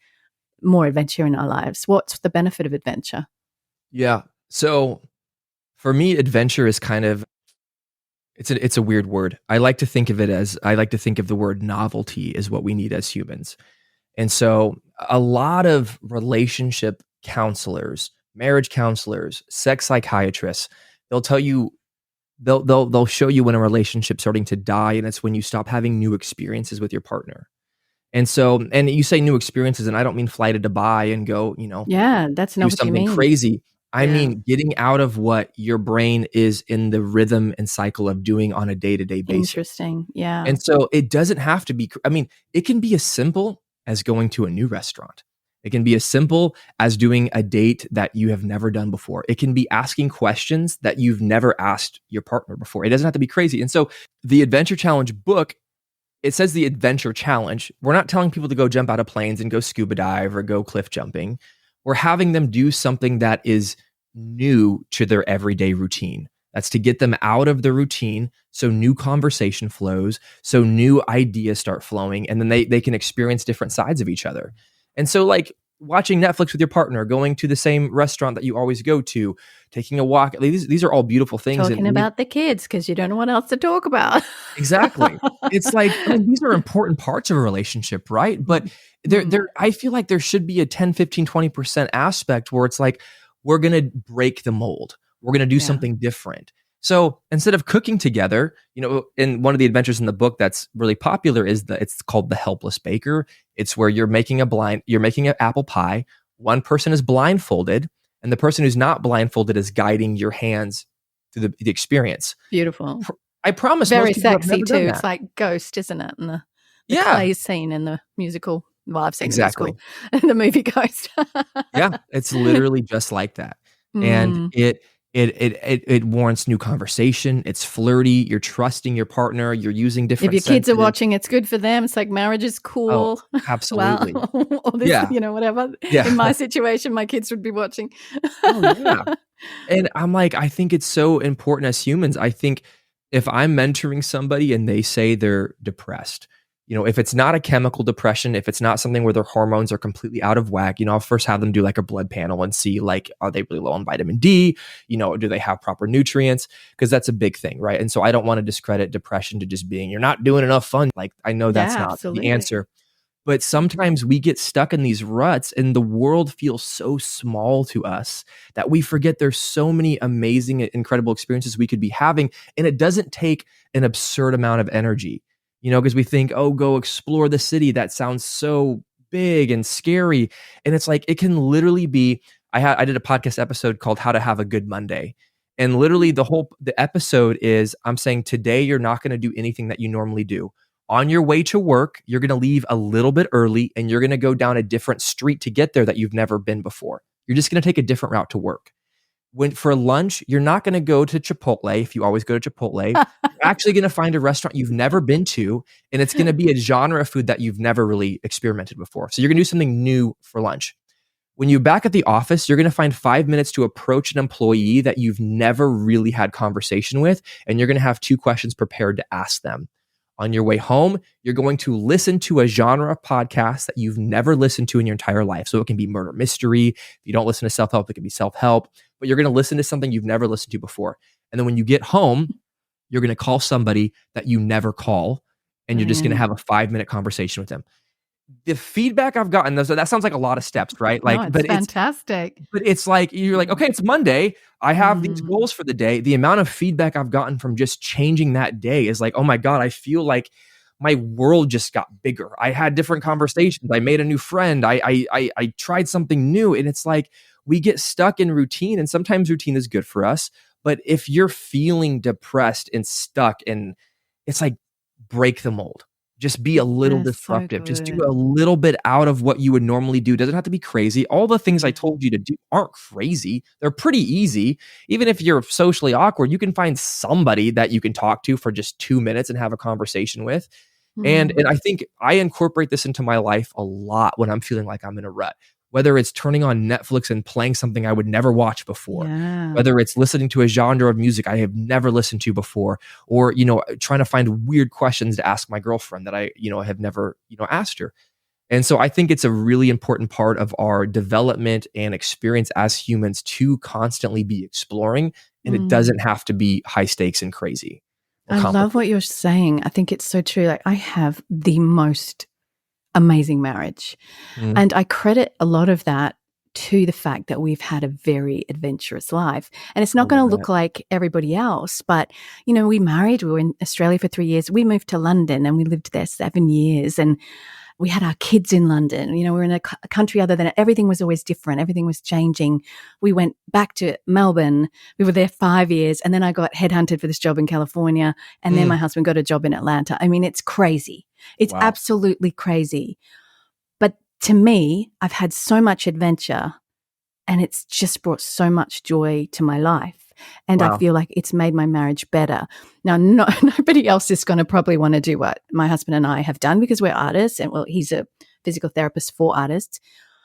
more adventure in our lives? What's the benefit of adventure? Yeah. So for me, adventure is kind of, it's a weird word. I like to think of the word novelty is what we need as humans. And so a lot of relationship counselors, marriage counselors, sex psychiatrists, they'll tell you, they'll show you when a relationship's starting to die, and it's when you stop having new experiences with your partner. And so, and you say new experiences, and I don't mean fly to Dubai and go, that's not do what something you mean. crazy. I mean, getting out of what your brain is in the rhythm and cycle of doing on a day-to-day basis. Interesting. Yeah. And so it doesn't have to be, it can be as simple as going to a new restaurant It can be as simple as doing a date that you have never done before. It can be asking questions that you've never asked your partner before. It doesn't have to be crazy. And so the Adventure Challenge book, it says the Adventure Challenge. We're not telling people to go jump out of planes and go scuba dive or go cliff jumping. We're having them do something that is new to their everyday routine. That's to get them out of the routine so new conversation flows, so new ideas start flowing, and then they can experience different sides of each other. And so like watching Netflix with your partner, going to the same restaurant that you always go to, taking a walk, these are all beautiful things. Talking about the kids because you don't know what else to talk about. Exactly. It's like, these are important parts of a relationship, right? But I feel like there should be a 10, 15, 20% aspect where it's like, we're going to break the mold. We're going to do something different. So instead of cooking together, in one of the adventures in the book that's really popular it's called The Helpless Baker. It's where you're making an apple pie. One person is blindfolded, and the person who's not blindfolded is guiding your hands through the experience. Beautiful. I promise. Very most people have sexy never too. done that. It's like Ghost, isn't it? And the clay scene in the musical. Well, I've seen the musical, the movie Ghost. Yeah, it's literally just like that. And it warrants new conversation. It's flirty. You're trusting your partner. You're using different. If your kids are watching, it's good for them. It's like marriage is cool. Oh, absolutely. Well, or this, whatever. Yeah. In my situation, my kids would be watching. Oh, yeah. And I'm like, I think it's so important as humans. I think if I'm mentoring somebody and they say they're depressed, if it's not a chemical depression, if it's not something where their hormones are completely out of whack, I'll first have them do like a blood panel and see like, are they really low on vitamin D? Do they have proper nutrients? Because that's a big thing, right? And so I don't want to discredit depression to just being, you're not doing enough fun. Like, I know that's not the answer. But sometimes we get stuck in these ruts and the world feels so small to us that we forget there's so many amazing, incredible experiences we could be having. And it doesn't take an absurd amount of energy. Because we think, go explore the city. That sounds so big and scary. And it's like, it can literally be, I did a podcast episode called How to Have a Good Monday. And literally the episode is, I'm saying today, you're not going to do anything that you normally do. On your way to work, you're going to leave a little bit early and you're going to go down a different street to get there that you've never been before. You're just going to take a different route to work. For lunch, you're not going to go to Chipotle if you always go to Chipotle. You're actually going to find a restaurant you've never been to, and it's going to be a genre of food that you've never really experimented before. So you're going to do something new for lunch. When you're back at the office, you're going to find 5 minutes to approach an employee that you've never really had conversation with, and you're going to have 2 questions prepared to ask them. On your way home, you're going to listen to a genre of podcast that you've never listened to in your entire life. So it can be murder mystery. If you don't listen to self-help, it can be self-help. But you're going to listen to something you've never listened to before. And then when you get home, you're going to call somebody that you never call, and you're just going to have a 5-minute conversation with them. The feedback I've gotten, that sounds like a lot of steps, right? Like, no, but fantastic. It's like, you're like, okay, it's Monday. I have these goals for the day. The amount of feedback I've gotten from just changing that day is like, oh my God, I feel like my world just got bigger. I had different conversations. I made a new friend. I tried something new. And it's like, we get stuck in routine, and sometimes routine is good for us. But if you're feeling depressed and stuck, and it's like, break the mold. Just be a little disruptive. So just do a little bit out of what you would normally do. Doesn't have to be crazy. All the things I told you to do aren't crazy. They're pretty easy. Even if you're socially awkward, you can find somebody that you can talk to for just 2 minutes and have a conversation with. And I think I incorporate this into my life a lot when I'm feeling like I'm in a rut. Whether it's turning on Netflix and playing something I would never watch before, whether it's listening to a genre of music I have never listened to before, or, trying to find weird questions to ask my girlfriend that I have never, asked her. And so I think it's a really important part of our development and experience as humans to constantly be exploring. And it doesn't have to be high stakes and crazy. I love what you're saying. I think it's so true. Like, I have the most amazing marriage. And I credit a lot of that to the fact that we've had a very adventurous life. And it's not going to look like everybody else, but, we married, we were in Australia for 3 years. We moved to London and we lived there 7 years. And we had our kids in London. We were in a country other than it. Everything was always different. Everything was changing. We went back to Melbourne. We were there 5 years. And then I got headhunted for this job in California. And then my husband got a job in Atlanta. I mean, it's crazy. It's absolutely crazy. But to me, I've had so much adventure and it's just brought so much joy to my life. And I Wow. feel like it's made my marriage better. Now, nobody else is going to probably want to do what my husband and I have done because we're artists. And well, he's a physical therapist for artists.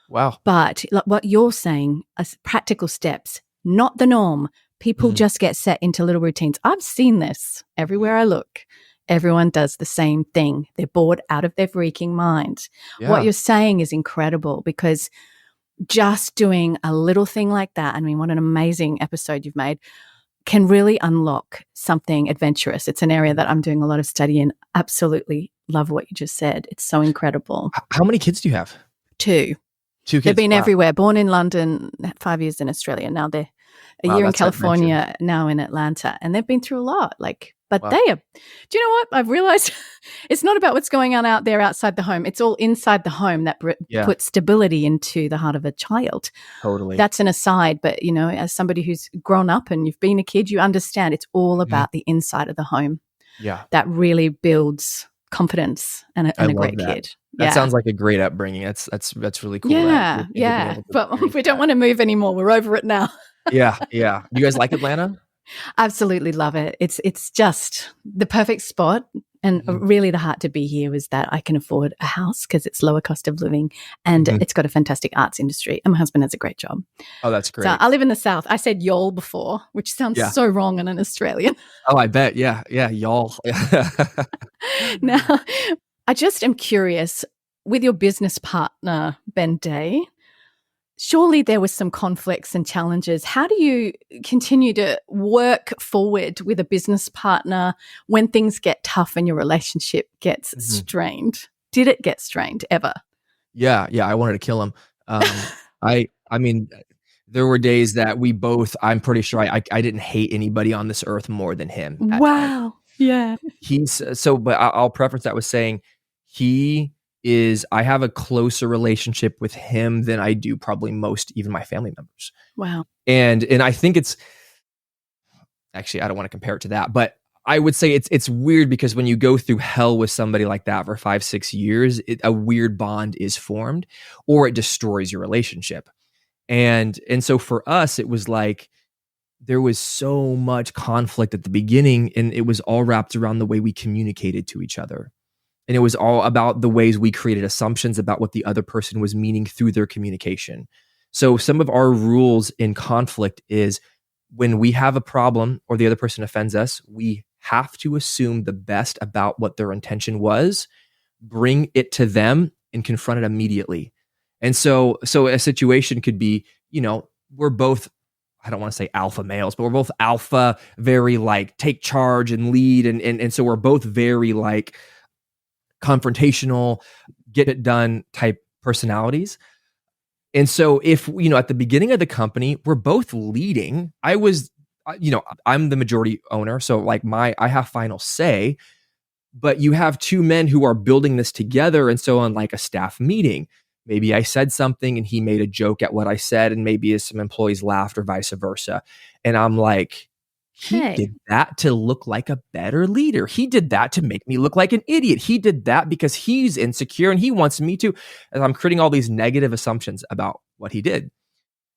Wow. But like what you're saying, practical steps, not the norm. People just get set into little routines. I've seen this everywhere I look. Everyone does the same thing. They're bored out of their freaking minds. Yeah. What you're saying is incredible because just doing a little thing like that, I mean, what an amazing episode you've made, can really unlock something adventurous. It's an area that I'm doing a lot of study in. Absolutely love what you just said. It's so incredible. How many kids do you have? 2. 2 kids. They've been everywhere. Born in London, 5 years in Australia. Now they're a year in California, now in Atlanta. And they've been through a lot. But they are, do you know what? I've realized it's not about what's going on out there outside the home. It's all inside the home that puts stability into the heart of a child. Totally. That's an aside. But, you know, as somebody who's grown up and you've been a kid, you understand it's all about the inside of the home. Yeah. That really builds confidence and a great kid. That sounds like a great upbringing. That's really cool. Yeah. But we don't want to move anymore. We're over it now. Yeah. You guys like Atlanta? Absolutely love it. It's just the perfect spot. And really the heart to be here was that I can afford a house because it's lower cost of living and it's got a fantastic arts industry. And my husband has a great job. Oh, that's great. So I live in the South. I said y'all before, which sounds so wrong in an Australian. Oh, I bet. Yeah, y'all. Now, I just am curious, with your business partner, Ben Day, surely there was some conflicts and challenges. How do you continue to work forward with a business partner when things get tough and your relationship gets strained? Did it get strained ever? Yeah. I wanted to kill him. I mean, there were days that we both, I'm pretty sure I didn't hate anybody on this earth more than him. Wow. Yeah. But I'll preface that with saying I have a closer relationship with him than I do probably most, even my family members. Wow. And I think it's actually, I don't want to compare it to that, but I would say it's weird because when you go through hell with somebody like that for 5-6 years, a weird bond is formed or it destroys your relationship. And so for us, it was like, there was so much conflict at the beginning and it was all wrapped around the way we communicated to each other. And it was all about the ways we created assumptions about what the other person was meaning through their communication. So some of our rules in conflict is when we have a problem or the other person offends us, we have to assume the best about what their intention was, bring it to them and confront it immediately. And so a situation could be, you know, we're both, I don't want to say alpha males, but we're both alpha, very like take charge and lead. And so we're both very like confrontational, get it done type personalities. And so if, you know, at the beginning of the company, we're both leading. I'm the majority owner. So like I have final say, but you have 2 men who are building this together. And so on like a staff meeting, maybe I said something and he made a joke at what I said and maybe some employees laughed or vice versa. And I'm like, he did that to look like a better leader. He did that to make me look like an idiot. He did that because he's insecure and he wants me to. And I'm creating all these negative assumptions about what he did.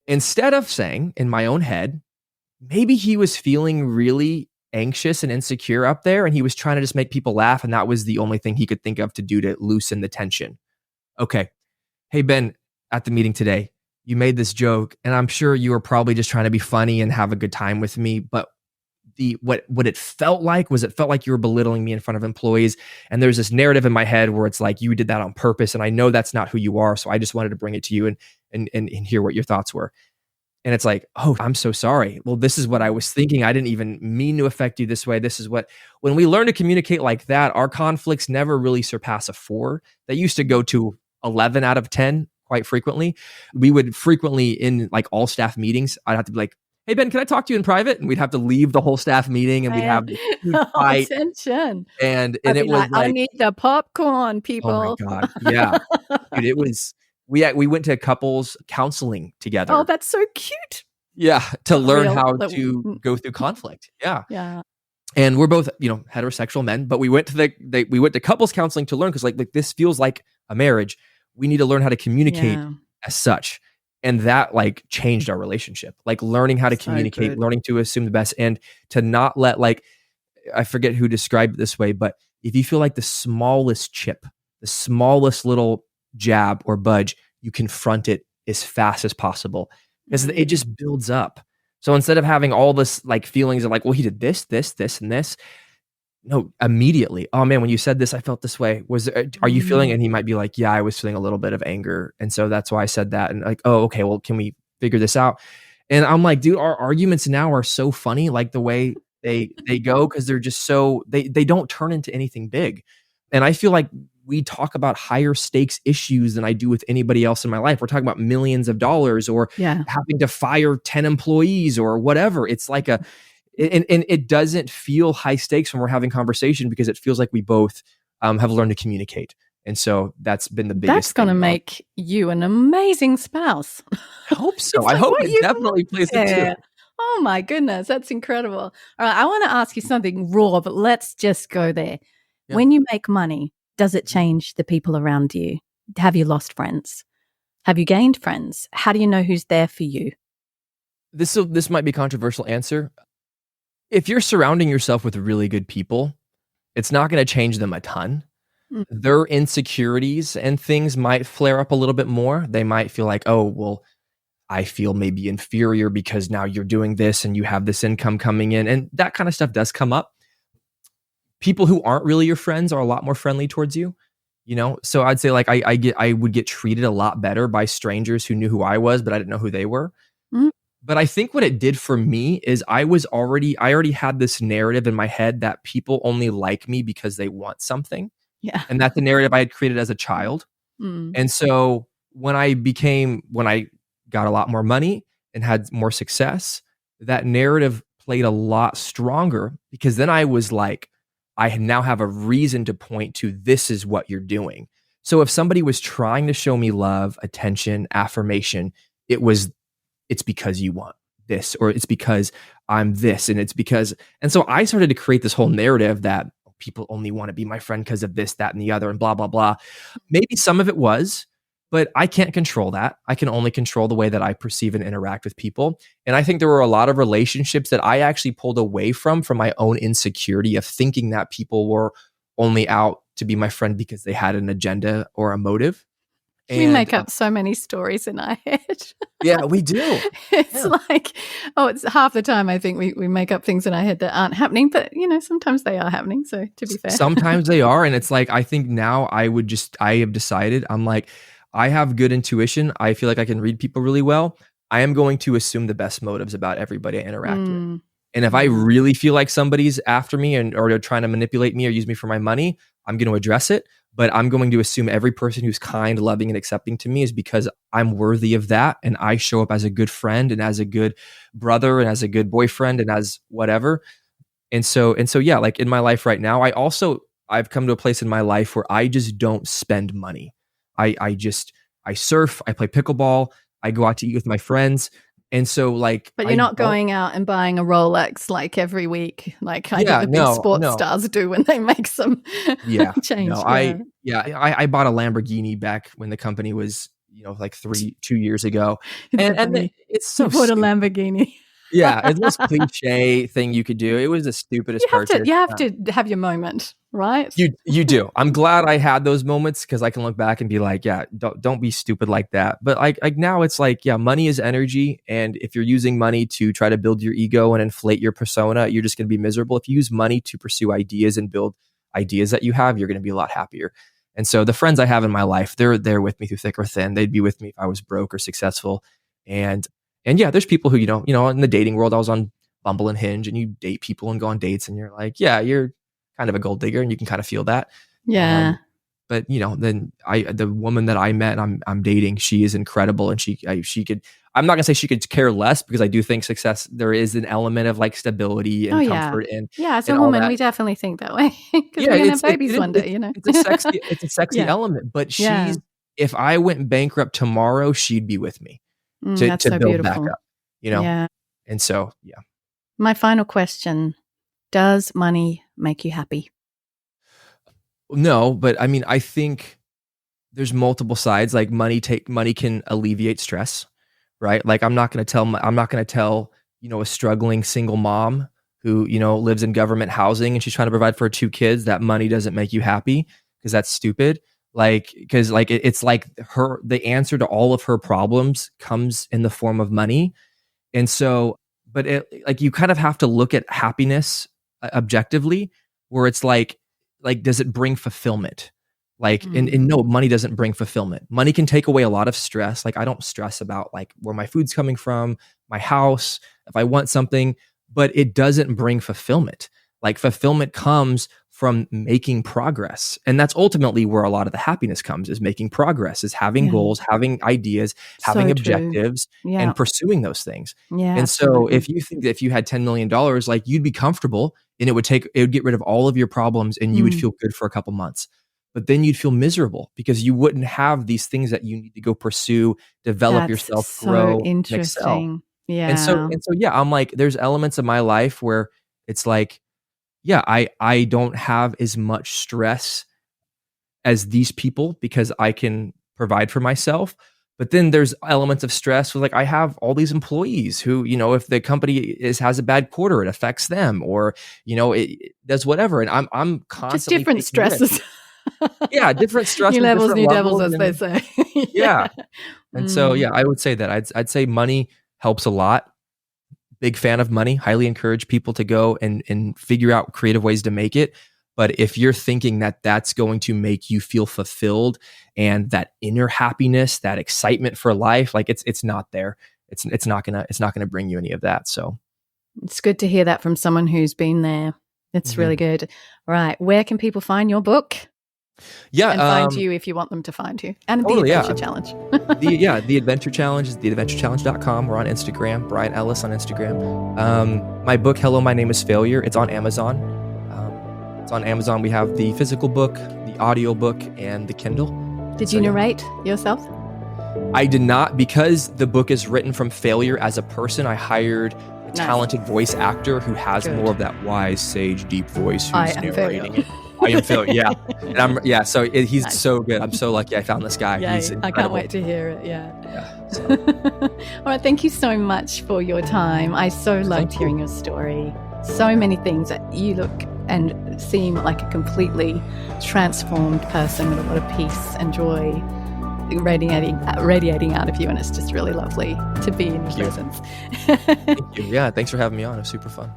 Instead of saying in my own head, maybe he was feeling really anxious and insecure up there and he was trying to just make people laugh. And that was the only thing he could think of to do to loosen the tension. Okay. Hey, Ben, at the meeting today, you made this joke and I'm sure you were probably just trying to be funny and have a good time with me. But what it felt like was it felt like you were belittling me in front of employees. And there's this narrative in my head where it's like, you did that on purpose. And I know that's not who you are. So I just wanted to bring it to you and hear what your thoughts were. And it's like, oh, I'm so sorry. Well, this is what I was thinking. I didn't even mean to affect you this way. This is when we learn to communicate like that, our conflicts never really surpass a 4. They used to go to 11 out of 10 quite frequently. We would frequently in like all staff meetings, I'd have to be like, hey, Ben, can I talk to you in private? And we'd have to leave the whole staff meeting and we'd have fight. Tension. And it was like, I need the popcorn, people. Oh my God. Yeah. Dude, it was, we went to couples counseling together. Oh, that's so cute. Yeah. To learn how to go through conflict. Yeah. Yeah. And we're both, heterosexual men, but we went to we went to couples counseling to learn because like this feels like a marriage. We need to learn how to communicate Yeah. as such. And that like changed our relationship, like learning how to So communicate, good. learning to assume the best, and to not let like, I forget who described it this way, but if you feel like the smallest chip, the smallest little jab or budge, you confront it as fast as possible because it Mm. just builds up. So instead of having all this like feelings of like, well, he did this, this, this, and this, no, immediately. Oh man, when you said this, I felt this way. Are you feeling? Mm. And he might be like, yeah, I was feeling a little bit of anger. And so that's why I said that. And like, oh, okay, well, can we figure this out? And I'm like, dude, our arguments now are so funny, like the way they go, because they're just so they don't turn into anything big. And I feel like we talk about higher stakes issues than I do with anybody else in my life. We're talking about millions of dollars or Yeah. having to fire 10 employees or whatever. It's like and it doesn't feel high stakes when we're having conversation because it feels like we both have learned to communicate. And so that's been the biggest That's going to thing. make you an amazing spouse. I hope so. It's I like hope what it you definitely plays it too. there. Oh my goodness, that's incredible. All right, I want to ask you something raw, but let's just go there. Yeah. When you make money, does it change the people around you? Have you lost friends? Have you gained friends? How do you know who's there for you? This might be a controversial answer. If you're surrounding yourself with really good people, it's not going to change them a ton. Mm. Their insecurities and things might flare up a little bit more. They might feel like, oh, well, I feel maybe inferior because now you're doing this and you have this income coming in. And that kind of stuff does come up. People who aren't really your friends are a lot more friendly towards you, you know? So I'd say like I would get treated a lot better by strangers who knew who I was, but I didn't know who they were. Mm. But I think what it did for me is I already had this narrative in my head that people only like me because they want something. Yeah. And that's the narrative I had created as a child. Mm. And so when I got a lot more money and had more success, that narrative played a lot stronger because then I was like, I now have a reason to point to this is what you're doing. So if somebody was trying to show me love, attention, affirmation, it's because you want this, or it's because I'm this, and it's because, and so I started to create this whole narrative that people only want to be my friend because of this, that, and the other, and blah, blah, blah. Maybe some of it was, but I can't control that. I can only control the way that I perceive and interact with people. And I think there were a lot of relationships that I actually pulled away from my own insecurity of thinking that people were only out to be my friend because they had an agenda or a motive. We make up so many stories in our head. Yeah, we do. It's like, it's half the time I think we make up things in our head that aren't happening, but sometimes they are happening. So to be fair. Sometimes they are. And it's like, I think now I have decided, I'm like, I have good intuition. I feel like I can read people really well. I am going to assume the best motives about everybody I interact with. And if I really feel like somebody's after me or they're trying to manipulate me or use me for my money, I'm going to address it. But I'm going to assume every person who's kind, loving, and accepting to me is because I'm worthy of that. And I show up as a good friend and as a good brother and as a good boyfriend and as whatever. And so, yeah, like in my life right now, I've come to a place in my life where I just don't spend money. I surf, I play pickleball, I go out to eat with my friends. And so like, but you're not going out and buying a Rolex like every week, like I think the big sports stars do when they make some change. No, I bought a Lamborghini back when the company was, like 2 years ago. And it's so what a Lamborghini. Yeah, it's the most cliche thing you could do. It was the stupidest purchase. You have to have your moment, right? You do. I'm glad I had those moments because I can look back and be like, yeah, don't be stupid like that. But like now it's like, yeah, money is energy. And if you're using money to try to build your ego and inflate your persona, you're just going to be miserable. If you use money to pursue ideas and build ideas that you have, you're going to be a lot happier. And so the friends I have in my life, they're there with me through thick or thin. They'd be with me if I was broke or successful. And yeah, there's people who, in the dating world, I was on Bumble and Hinge, and you date people and go on dates and you're like, yeah, you're kind of a gold digger and you can kind of feel that. Yeah. But then the woman that I met and I'm dating, she is incredible. And she could, I'm not gonna say she could care less because I do think success, there is an element of like stability and comfort. Yeah. As a woman, we definitely think that way because we're going to have babies one day, It's a sexy element, but if I went bankrupt tomorrow, she'd be with me. To so build beautiful. back up, Yeah. And so, yeah. My final question, does money make you happy? No, but I mean, I think there's multiple sides. Like money can alleviate stress, right? Like I'm not going to tell, a struggling single mom who, lives in government housing and she's trying to provide for her 2 kids that money doesn't make you happy, because that's stupid. Because it's like the answer to all of her problems comes in the form of money. And so, but you kind of have to look at happiness objectively, where it's like, does it bring fulfillment? And no, money doesn't bring fulfillment. Money can take away a lot of stress. Like I don't stress about like where my food's coming from, my house, if I want something, but it doesn't bring fulfillment. Like fulfillment comes from making progress. And that's ultimately where a lot of the happiness comes, is making progress, is having goals, having ideas, having objectives, and pursuing those things. Yeah, and so if you think that if you had $10 million, like you'd be comfortable and it would get rid of all of your problems and you would feel good for a couple months. But then you'd feel miserable because you wouldn't have these things that you need to go pursue, develop yourself, grow, excel. Yeah. And so, yeah, I'm like, there's elements of my life where it's like, yeah, I don't have as much stress as these people because I can provide for myself. But then there's elements of stress where like I have all these employees who, if the company has a bad quarter, it affects them, or, it does whatever. And I'm constantly just different stresses. Yeah, different stresses. New levels, new devils, as they say. Yeah. And so, yeah, I would say that I'd say money helps a lot. Big fan of money. Highly encourage people to go and figure out creative ways to make it. But if you're thinking that that's going to make you feel fulfilled and that inner happiness, that excitement for life, like it's not there. It's not gonna bring you any of that. So it's good to hear that from someone who's been there. It's really good. Right. Where can people find your book? Yeah. And find you if you want them to find you. And the Adventure Challenge. The Adventure Challenge is theadventurechallenge.com. We're on Instagram, Bryant Ellis on Instagram. My book, Hello, My Name is Failure, it's on Amazon. It's on Amazon. We have the physical book, the audio book, and the Kindle. Did you narrate yourself? I did not, because the book is written from failure as a person. I hired a talented voice actor who has more of that wise, sage, deep voice who's narrating it. I am failure. Yeah. So he's so good. I'm so lucky I found this guy. He's incredible. I can't wait to hear it. All right. Thank you so much for your time. I so loved hearing your story. So many things that you look and seem like a completely transformed person with a lot of peace and joy radiating out of you. And it's just really lovely to be in your presence. Thank you. Yeah. Thanks for having me on. It was super fun.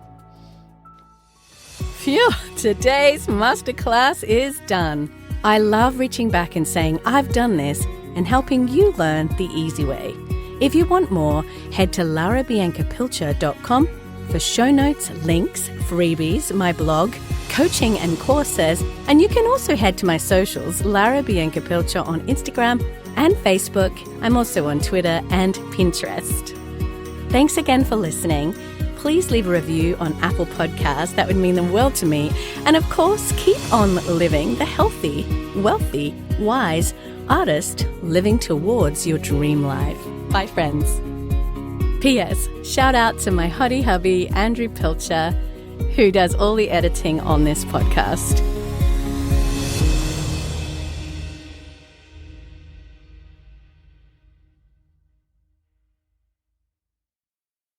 Phew, today's masterclass is done. I love reaching back and saying, I've done this, and helping you learn the easy way. If you want more, head to larabiancapilcher.com for show notes, links, freebies, my blog, coaching and courses, and you can also head to my socials, Lara Bianca Pilcher on Instagram and Facebook. I'm also on Twitter and Pinterest. Thanks again for listening. Please leave a review on Apple Podcasts. That would mean the world to me. And of course, keep on living the healthy, wealthy, wise artist living towards your dream life. Bye, friends. P.S. Shout out to my hottie hubby, Andrew Pilcher, who does all the editing on this podcast.